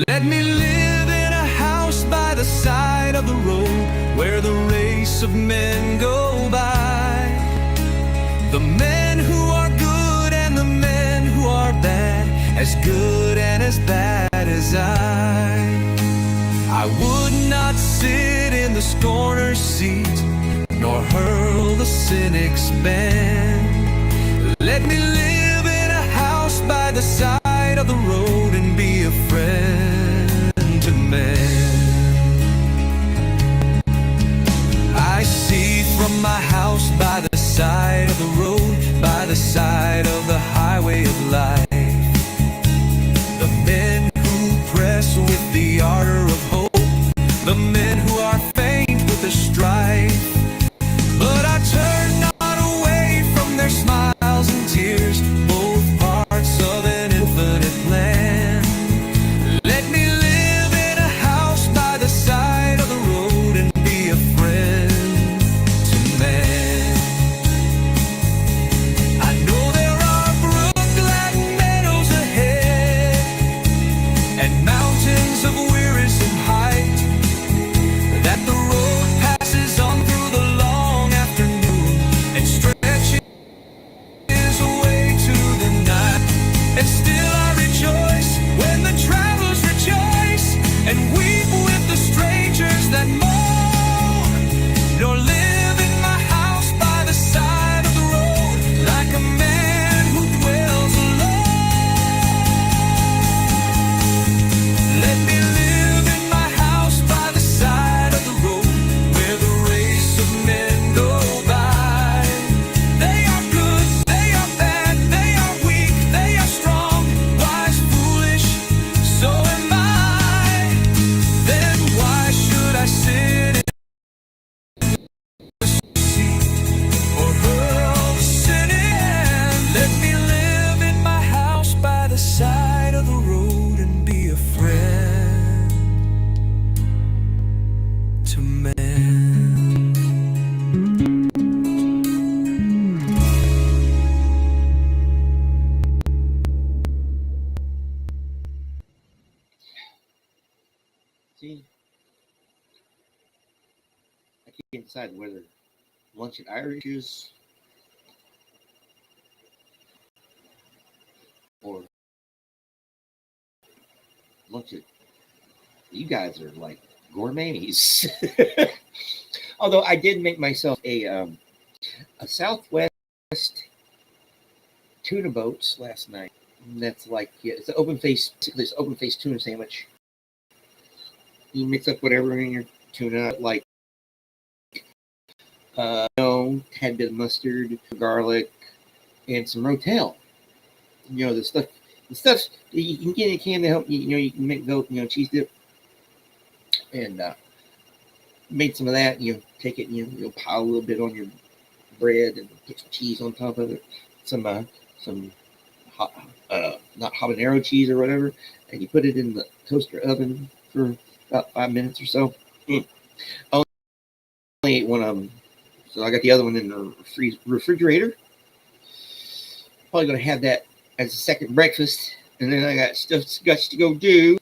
Let me live in a house by the side of the road where the race of men go by. The men who are good and the men who are bad, as good and as bad as I would not sit in the scorner's seat, nor hurl the cynic's ban. Let me live in a house by the side of the road and be a friend to man. to mend. See, I can't decide whether lunch at Irish's or lunch at, you guys are like gourmets. Although I did make myself a Southwest tuna boats last night. And that's like, yeah, it's an open face tuna sandwich. You mix up whatever in your tuna, like tad bit of mustard, garlic, and some Rotel. You know, the stuff that you can get in a can to help you. You know, you can make cheese dip, and made some of that. You know, take it and you pile a little bit on your bread and put some cheese on top of it. Some not habanero cheese or whatever, and you put it in the toaster oven for about 5 minutes or so. I only ate one of them, so I got the other one in the refrigerator. Probably gonna have that as a second breakfast, and then I got stuff to go do.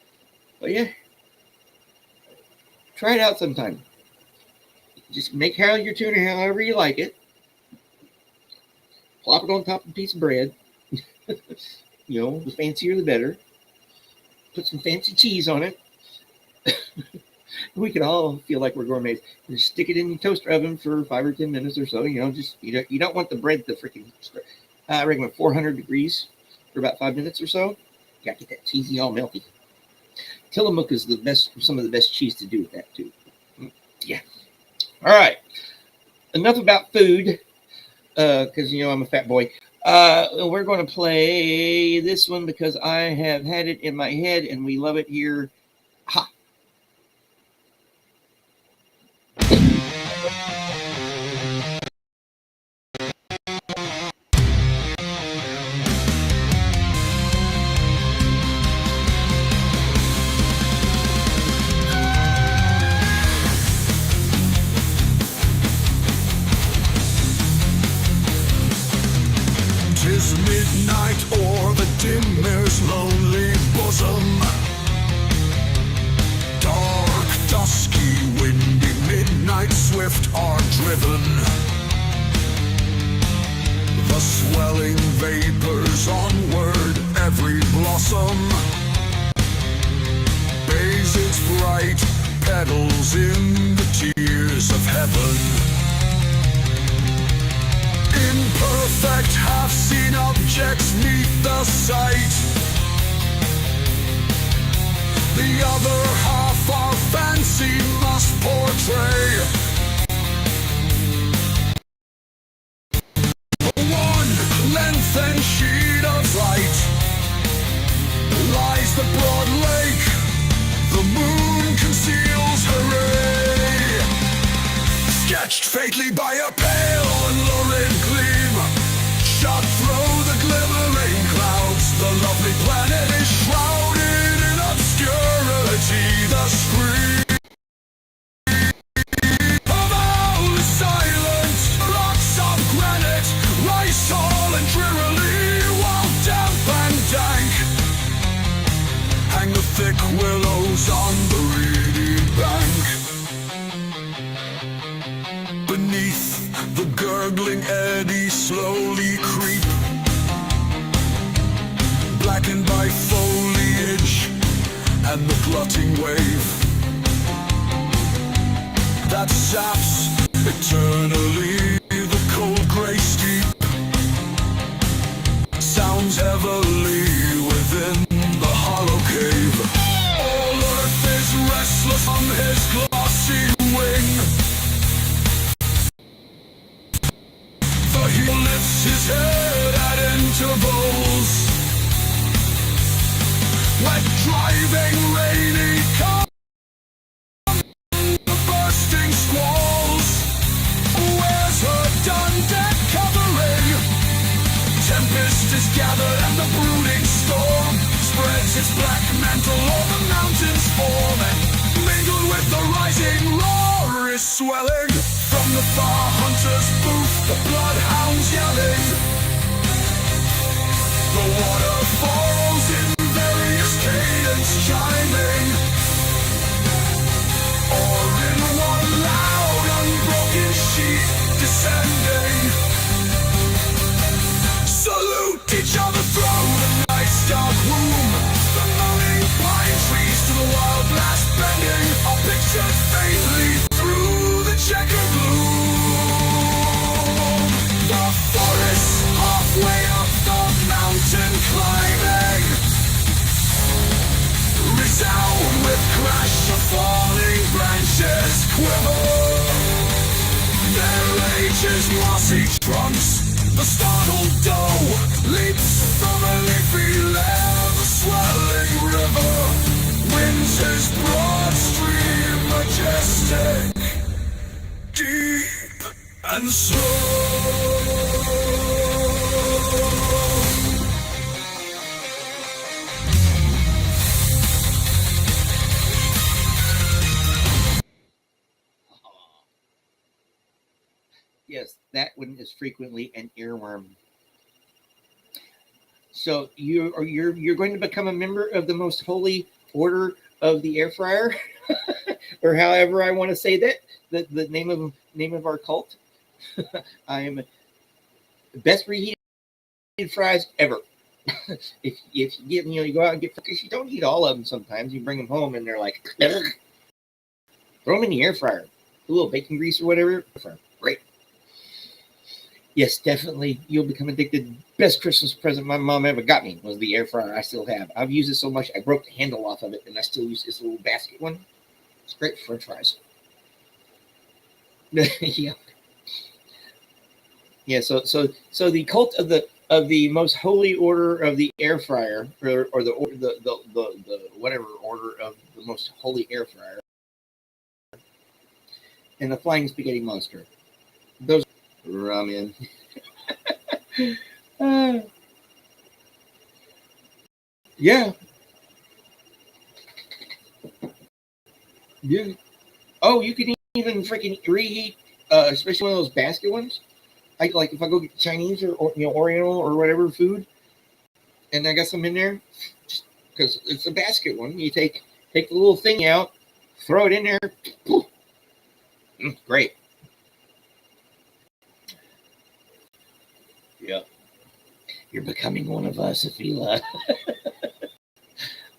But yeah, try it out sometime. Just make your tuna however you like it. Plop it on top of a piece of bread. The fancier the better. Put some fancy cheese on it. We can all feel like we're gourmets. Just stick it in the toaster oven for 5 or 10 minutes or so. You don't want the bread to freaking, I recommend 400 degrees for about 5 minutes or so. You got to get that cheesy all melty. Tillamook is some of the best cheese to do with that too. Yeah. All right. Enough about food, because I'm a fat boy. We're going to play this one because I have had it in my head and we love it here. Ha! Tis midnight o'er the dimmer's lonely bosom. Dark, dusky, windy, midnight swift are driven. The swelling vapors onward, every blossom bathes its bright petals in the tears of heaven. Imperfect, half-seen objects meet the sight. The other half our fancy must portray. One lengthened sheet of light lies the broad lake. The moon conceals her ray, sketched faintly by a pale and lurid gleam. Shot through the glimmering clouds, the lovely planet is shrouded in obscurity. The scream of owl is silent. Rocks of granite rise tall and drearily, while damp and dank hang the thick willows on the reedy bank. Beneath the gurgling eddy slowly creep, blackened by foliage and the glutting wave that saps eternally the cold grey steep. Sounds heavily within the hollow cave. All earth is restless on his glossy wing. He lifts his head at intervals. Wet, driving, rainy, come the bursting squalls. Where's her dun-deck covering? Tempest is gathered and the brooding storm spreads its black mantle over mountains forming, mingled with the rising roar swelling. From the far hunter's booth, the bloodhounds yelling. The waterfalls in various cadence chiming. All in one loud, unbroken sheet descending. Salute each other through the night's dark womb. The moaning pine trees to the wild blast bending are pictured faintly through the checkered gloom. The forest halfway up the mountain climbing resound with crash of falling branches quiver. Their age's mossy trunks. The startled doe leaps from a leafy lair. The swelling river winds his broad stream majestic, deep and slow. Yes, that one is frequently an earworm. So you're going to become a member of the Most Holy Order of the Air Fryer, or however I want to say that. The name of our cult. I am best reheated fries ever. if you get you go out and get, because you don't eat all of them. Sometimes you bring them home and they're like, ugh. Throw them in the air fryer, a little bacon grease or whatever. Great. Yes, definitely. You'll become addicted. Best Christmas present my mom ever got me was the air fryer. I still have. I've used it so much I broke the handle off of it, and I still use this little basket one. It's great for French fries. Yeah. Yeah. So the cult of the Most Holy Order of the Air Fryer, or the whatever order of the Most Holy Air Fryer, and the Flying Spaghetti Monster. Those ramen. Yeah. Yeah. Oh, you can even freaking reheat, especially one of those basket ones. Like if I go get Chinese or Oriental or whatever food, and I got some in there, because it's a basket one. You take the little thing out, throw it in there. Great. Yep. You're becoming one of us, Afila.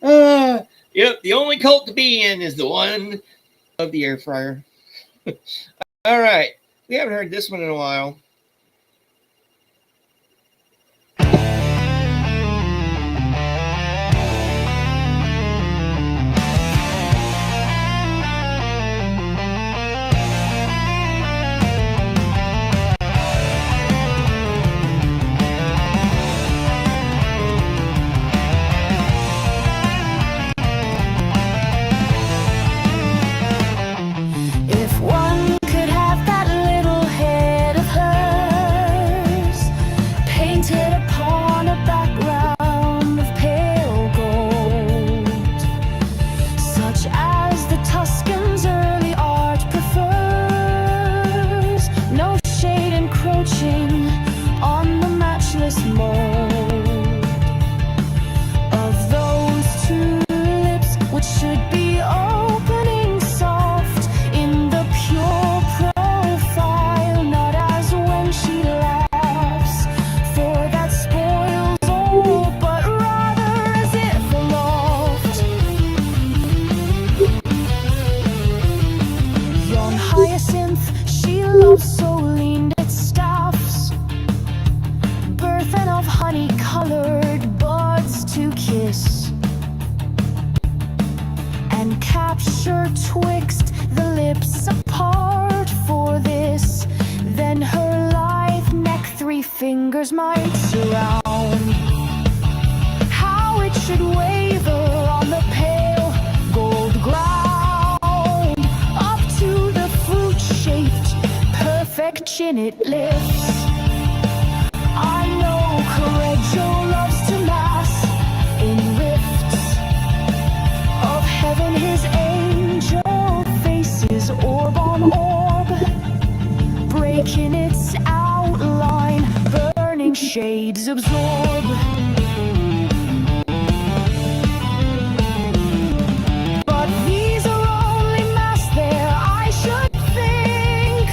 Yep. The only cult to be in is the one of the air fryer. All right. We haven't heard this one in a while. If one could have that little head of hers, painted upon a background of pale gold, such as the Tuscan's early art prefers, no shade encroaching on the matchless mold of those two lips, which should be opening soft in the pure profile, not as when she laughs, for that spoils all, but rather as if aloft. Yon hyacinth she loves so leaned its staffs, burthen of honey-colored buds to kiss, and capture twixt the lips apart for this. Then her lithe neck 3 fingers might surround. How it should waver on the pale gold ground, up to the fruit-shaped perfect chin it lifts. I know Correggio loves to mass in rifts of heaven his angel faces, orb on orb, green shades absorb. But these are only masks there, I should think,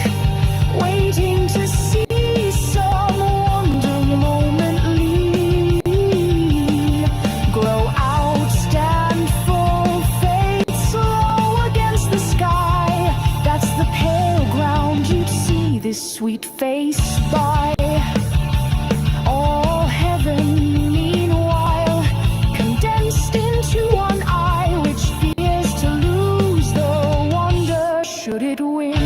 waiting to see some wonder momently grow out, stand full, fade slow against the sky. That's the pale ground you'd see this sweet face by. All heaven, meanwhile, condensed into one eye, which fears to lose the wonder should it wink.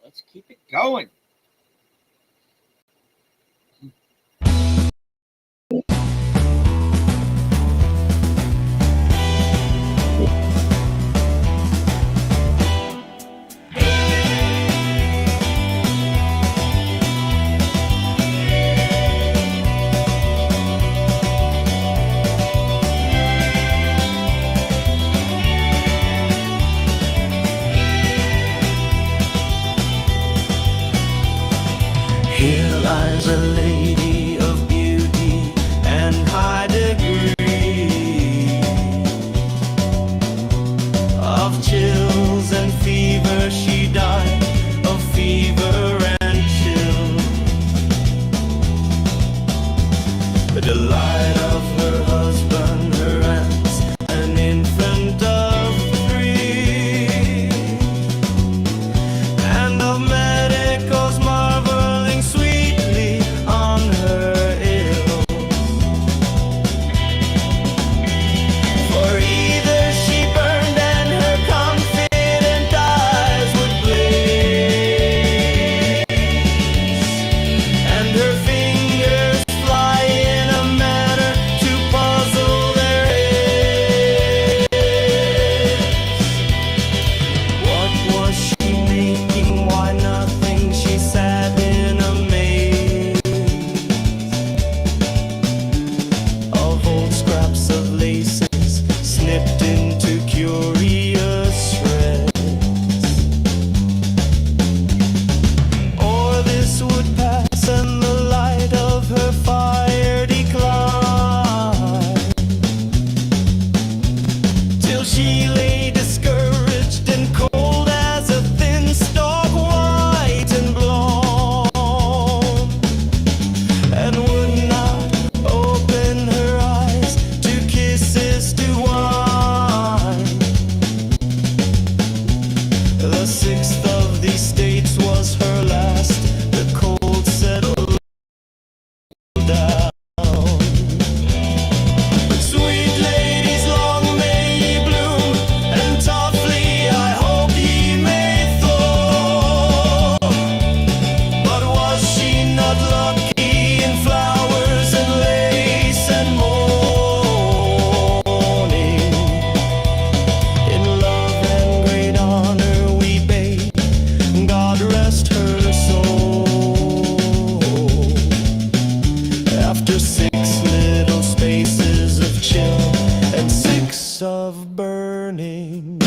Let's keep it going. Here lies a lady of beauty and high degree of chills and fever. She died of fever and chill. The delight of her husband, her aunts, an infant of 3, and of medicals marveling sweetly on her ill. For either she burned and her confident eyes would blaze, and her fingers fly in a manner to puzzle their heads. What was she making? Why nothing? She sat in a maze of old scraps of laces snipped into curious shreds. Or this would pass and the light of her fire decline, till she lay discouraged and cold as a thin stalk, white and blown, and would not open her eyes to kisses divine. The sixth of these states was her last. The cold settled down. Sweet ladies, long may ye bloom, and softly I hope ye may thaw. But was she not lucky in flowers and lace and mourning? In love and great honor we bade God rest her soul. After 6 little spaces of chill and 6 of burning.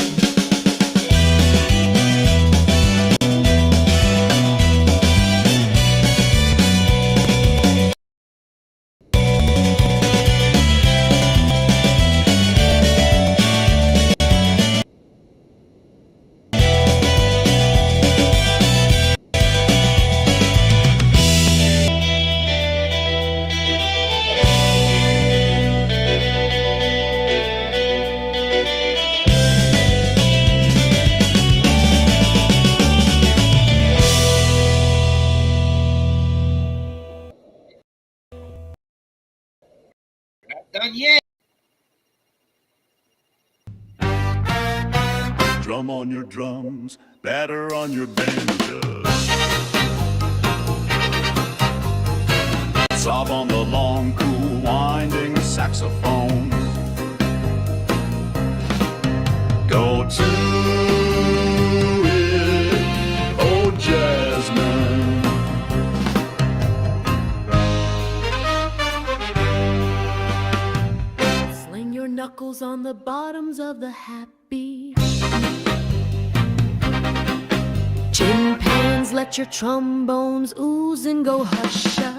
Drum on your drums, batter on your banjos. Sob on the long, cool, winding saxophone. Go to it, oh Jasmine. Sling your knuckles on the bottoms of the happy. Tin pans, let your trombones ooze and go hush-a.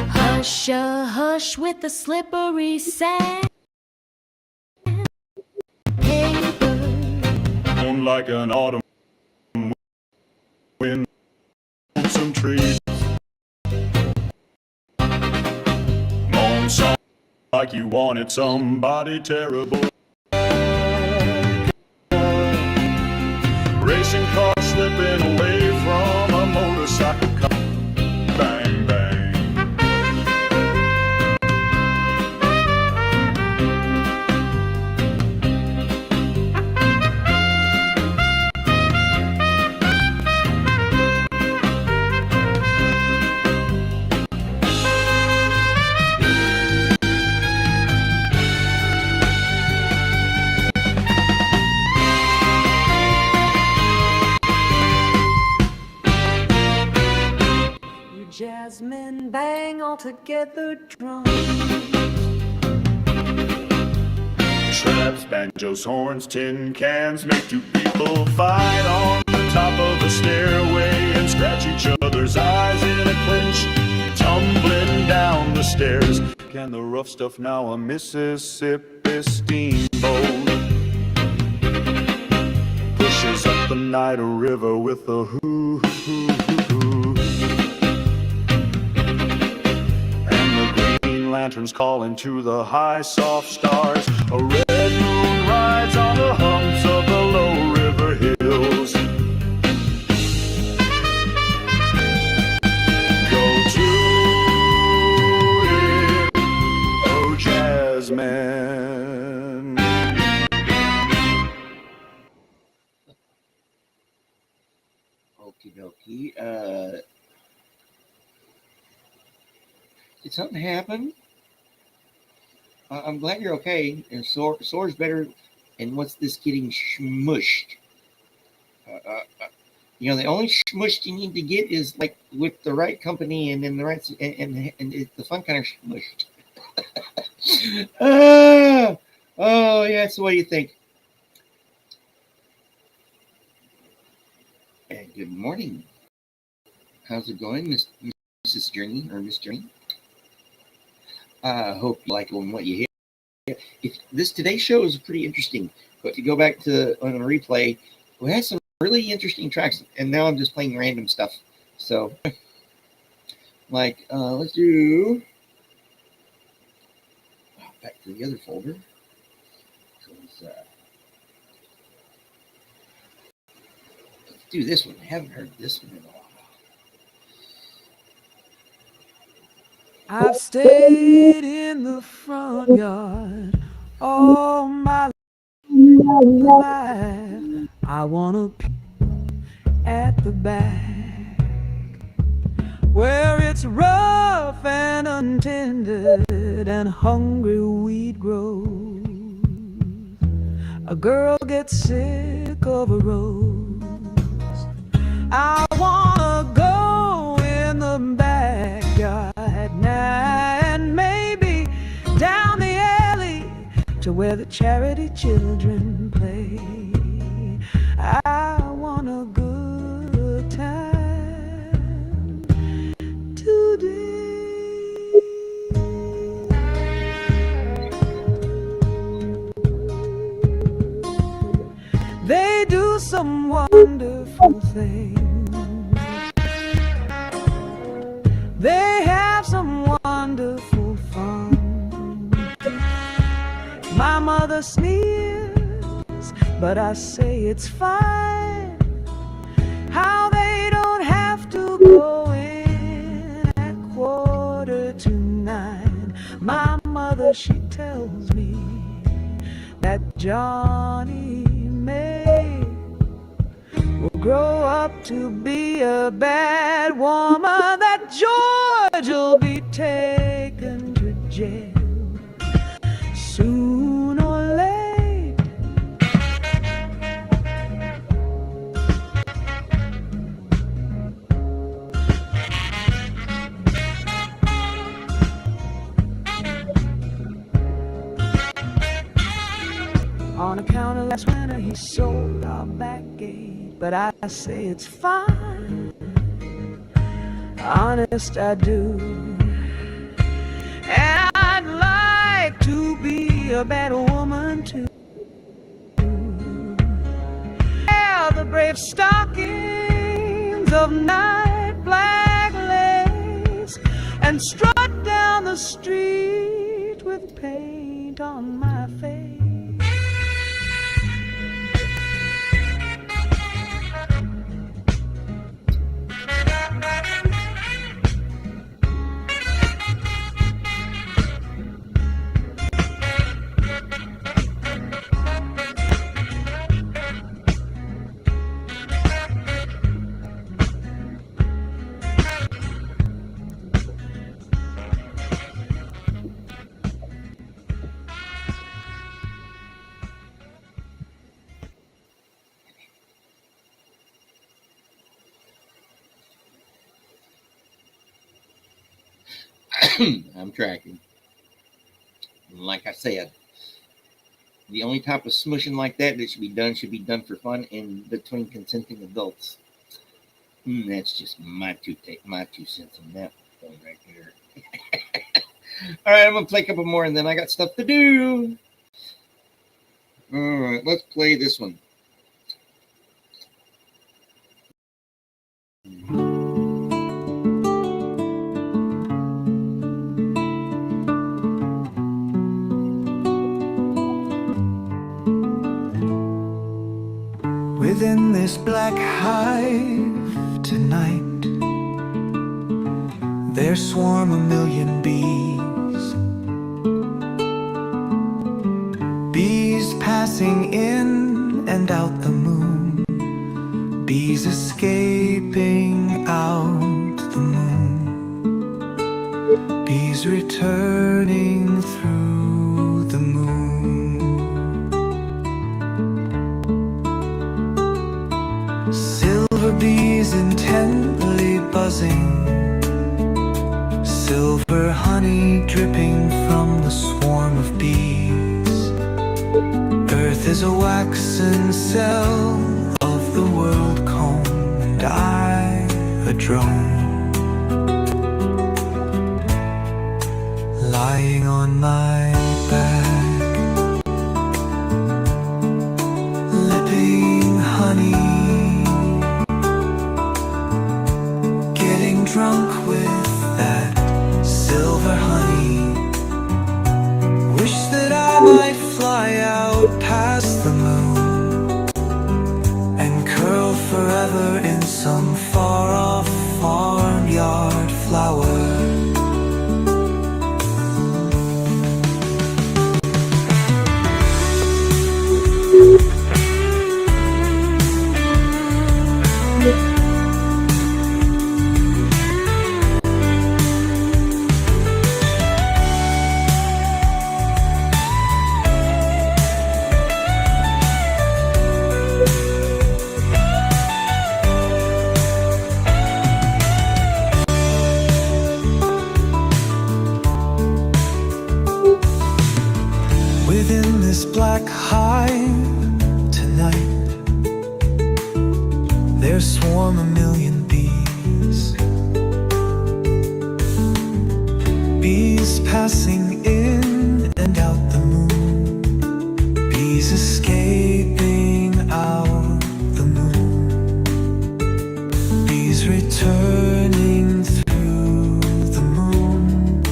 Hush-a, hush with the slippery sand paper. Like an autumn wind, some trees. Moan song like you wanted somebody terrible. Racing car slipping away from a motorcycle car. Bang, bang. Jasmine, bang all together drum. Traps, banjos, horns, tin cans make two people fight on the top of a stairway and scratch each other's eyes in a clinch, tumbling down the stairs. Can the rough stuff now a Mississippi steamboat pushes up the night river with a hoo-hoo-hoo-hoo. Lanterns calling to the high soft stars. A red moon rides on the humps of the low river hills. Go to it, oh Jasmine. Okie dokie. Did something happen? I'm glad you're okay. And sore's better. And what's this getting smushed? You know, the only smushed you need to get is like with the right company and then the right and it's the fun kind of smushed. Oh yeah. So what do you think? And good morning. How's it going, Mrs. Journey or Miss Journey? I hope you like what you hear. If today's show is pretty interesting, but if you go back to on a replay, we had some really interesting tracks, and now I'm just playing random stuff. So, like, let's do back to the other folder. Let's do this one. I haven't heard this one in a while. I've stayed in the front yard all my life. I wanna be at the back where it's rough and untended and hungry weed grows. A girl gets sick of a rose. I wanna go in the backyard and maybe down the alley to where the charity children play. I want a good time today. They do some wonderful things. They have some wonderful fun. My mother sneers, but I say it's fine. How they don't have to go in at 8:45. My mother, she tells me that Johnny May will grow up to be a bad woman, that George will be taken to jail soon or late. On account of last winter, he sold our back gate, but I say it's fine. Honest, I do. And I'd like to be a bad woman too. Wear the brave stockings of night black lace and strut down the street with paint on my face. I'm tracking. Like I said, the only type of smushing like that should be done for fun and between consenting adults. That's just my 2 cents on that point right there. All right, I'm gonna play a couple more, and then I got stuff to do. All right, let's play this one. Within this black hive tonight, there swarm a million bees. Bees passing in and out the moon. Bees escaping out the moon. Bees returning through the moon. Silver bees intently buzzing, silver honey dripping from the swarm of bees. Earth is a waxen cell of the world comb, and I a drone, lying on my back, lipping honey, drunk with that silver honey. Wish that I might fly out past the moon and curl forever in some far-off farmyard flower. Within this black hive tonight, there swarm a million bees. Bees passing in and out the moon. Bees escaping out the moon. Bees returning through the moon.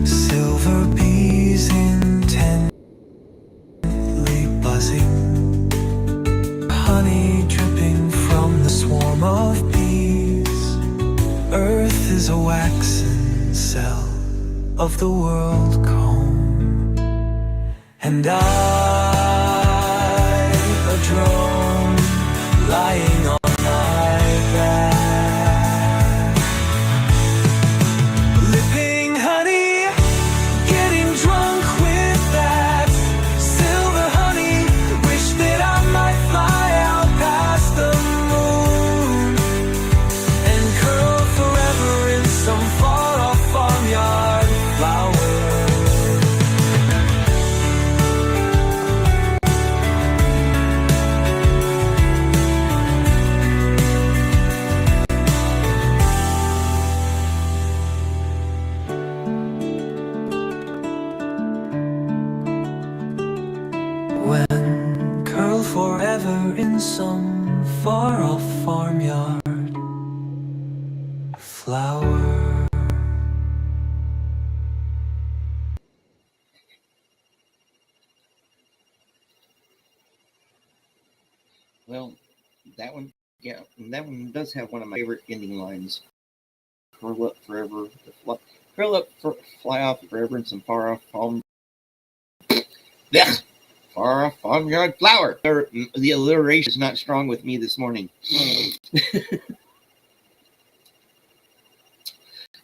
Silver bees intently buzzing, honey dripping from the swarm of bees. Earth is a waxen cell of the world comb, and I in some far-off farmyard. Flower. Well, that one, yeah, and that one does have one of my favorite ending lines. Curl up forever, curl up, fly off forever in some far off far off farmyard flower. The alliteration is not strong with me this morning.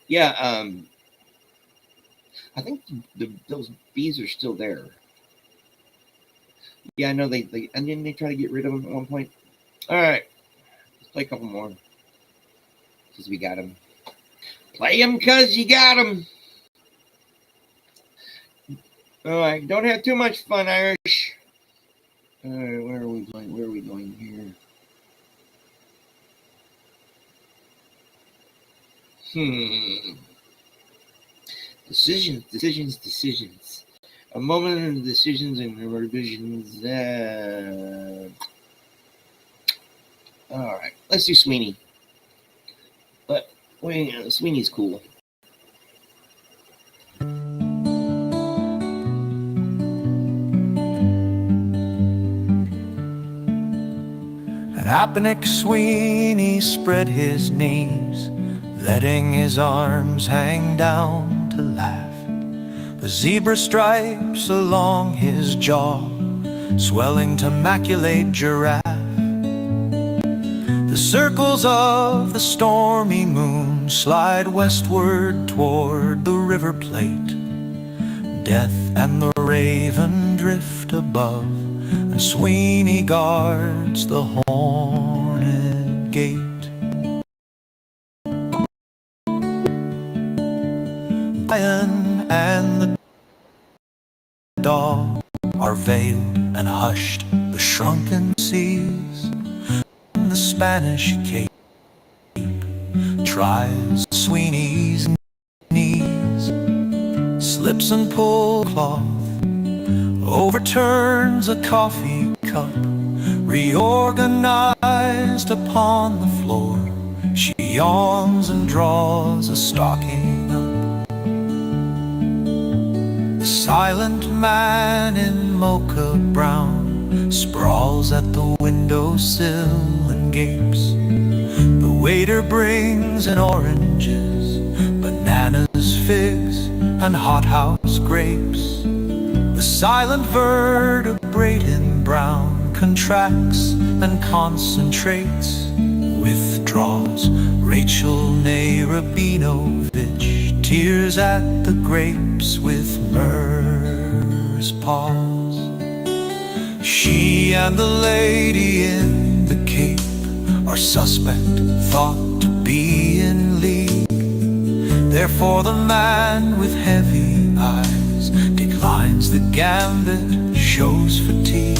Yeah, I think those bees are still there. Yeah, I know they and then they try to get rid of them at one point. All right, let's play a couple more because we got them. Play them because you got them. All right, don't have too much fun, Irish. All right, where are we going? Where are we going here? Decisions. A moment of decisions and revisions. All right, let's do Sweeney. But Sweeney's cool. At Apponeck Sweeney spread his knees, letting his arms hang down to laugh. The zebra stripes along his jaw, swelling to maculate giraffe. The circles of the stormy moon slide westward toward the river plate. Death and the raven drift above, and Sweeney guards the horned gate. Lion and the dog are veiled and hushed, the shrunken seas. The Spanish Cape tries Sweeney's knees, slips and pulls cloth, overturns a coffee cup, reorganized upon the floor. She yawns and draws a stocking up. The silent man in mocha brown sprawls at the windowsill and gapes. The waiter brings in oranges, bananas, figs, and hothouse grapes. The silent vertebrate in brown contracts and concentrates, withdraws. Rachel Narabinovich tears at the grapes with myrrh's paws. She and the lady in the cape are suspect, thought to be in league. Therefore the man with heavy eyes declines the gambit, shows fatigue,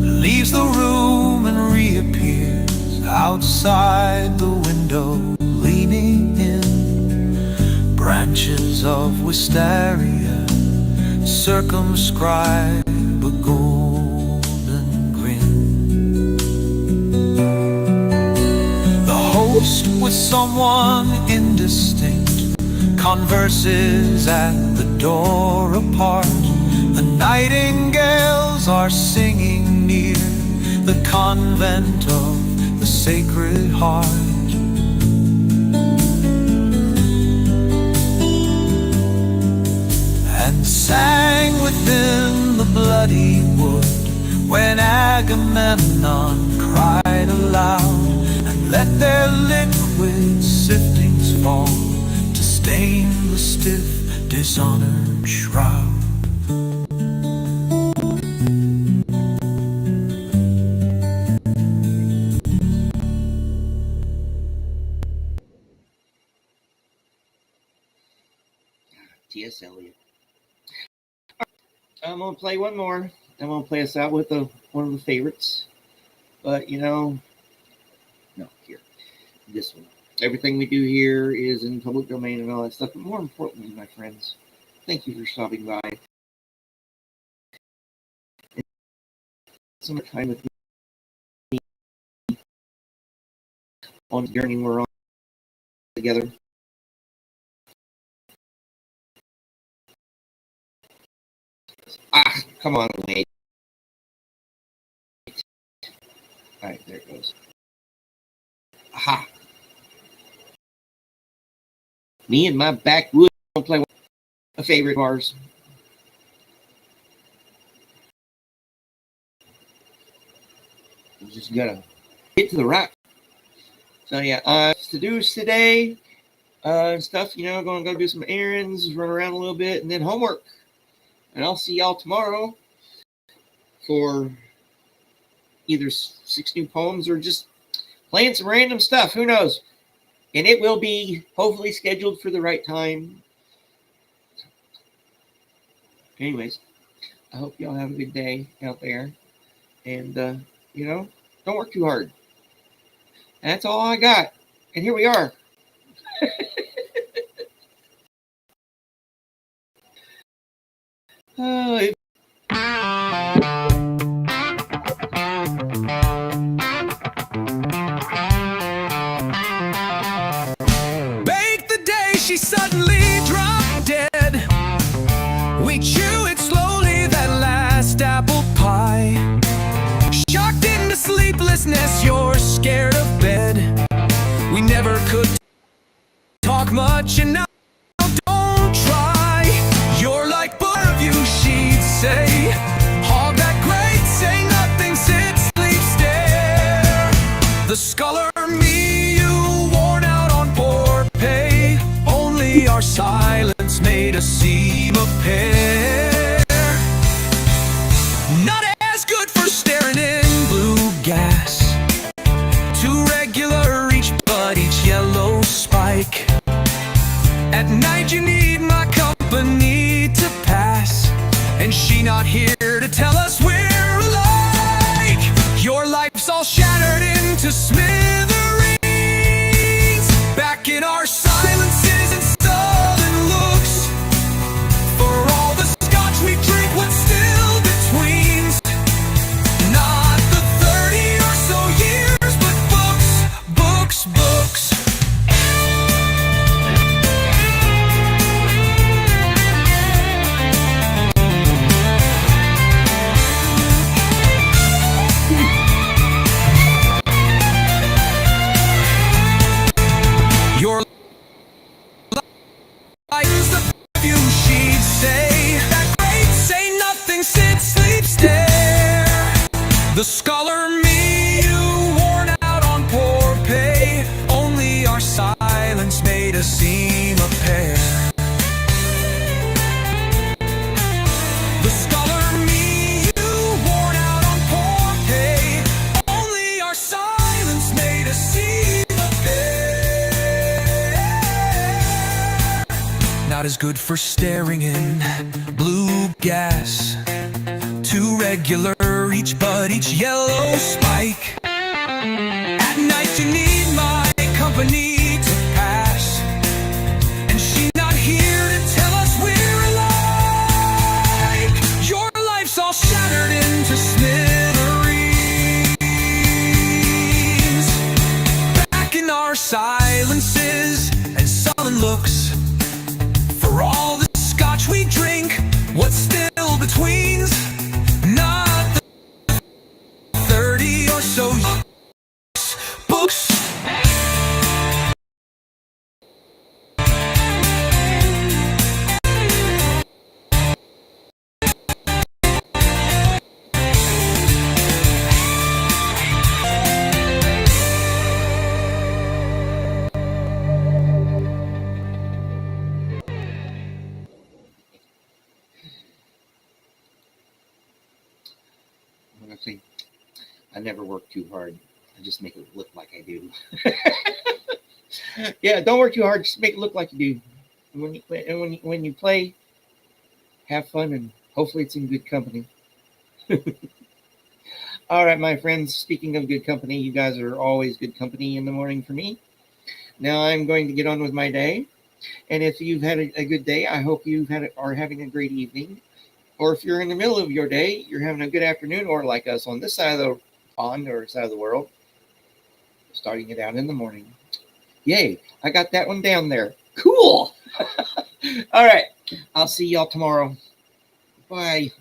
leaves the room and reappears outside the window, leaning in. Branches of wisteria circumscribe a golden grin. The host with someone indistinct converses at the door apart. The nightingales are singing near the convent of the Sacred Heart. And sang within the bloody wood when Agamemnon cried aloud and let their liquid siftings fall to stain the stiff, dishonored shroud. T.S. Eliot. I'm gonna play one more. I'm gonna play us out with one of the favorites. But no, here, this one. Everything we do here is in public domain and all that stuff. But more importantly, my friends, thank you for stopping by. Some time with me. on the journey we're on together. Come on, wait. All right, there it goes. Aha. Me and my backwoods don't play a favorite of ours. You just gotta get to the rock. So yeah, to-dos today, stuff, going to go do some errands, run around a little bit, and then homework. And I'll see y'all tomorrow for either 6 new poems or just playing some random stuff. Who knows? And it will be hopefully scheduled for the right time. Anyways, I hope y'all have a good day out there. And, don't work too hard. That's all I got. And here we are. Bake the day she suddenly dropped dead. We chew it slowly, that last apple pie. Shocked into sleeplessness, you're scared of bed. We never could talk much, and now don't try. You're like Bellevue, she'd say. Hog that great, say nothing, sit, sleep, stare. The scholar me, you worn out on poor pay. Only our silence made us seem a pair. Not as good for staring in blue gas. Too regular each, but each yellow spike. At night you need my company to pass, and she not here to tell us we're alike. Your life's all shattered into smithereens. Back in our silences and sullen looks. For all the scotch we drink, what's still betweens? Not the 30 or so years, but books, books. Your life's the view, she'd say. That great, say nothing, sit, sleep, stare. The scholar me, you worn out on poor pay. Only our silence made us seem a pair. The scholar me, you worn out on poor pay. Only our silence made us seem a pair. Not as good for staring in blue gas. Too regular each, but each yellow spike. At night you need my company to pass, and she's not here to tell us we're alike. Your life's all shattered into smithereens. Back in our silences and sullen looks. For all the scotch we drink, what's still betweens? Not the 30 or so books. Honestly, I never work too hard. I just make it look like I do. Yeah, don't work too hard. Just make it look like you do. And when you play, have fun, and hopefully it's in good company. All right, my friends. Speaking of good company, you guys are always good company in the morning for me. Now I'm going to get on with my day. And if you've had a good day, I hope you are having a great evening. Or if you're in the middle of your day, you're having a good afternoon, or like us on this side of the pond or side of the world, starting it out in the morning. Yay, I got that one down there. Cool. All right, I'll see y'all tomorrow. Bye.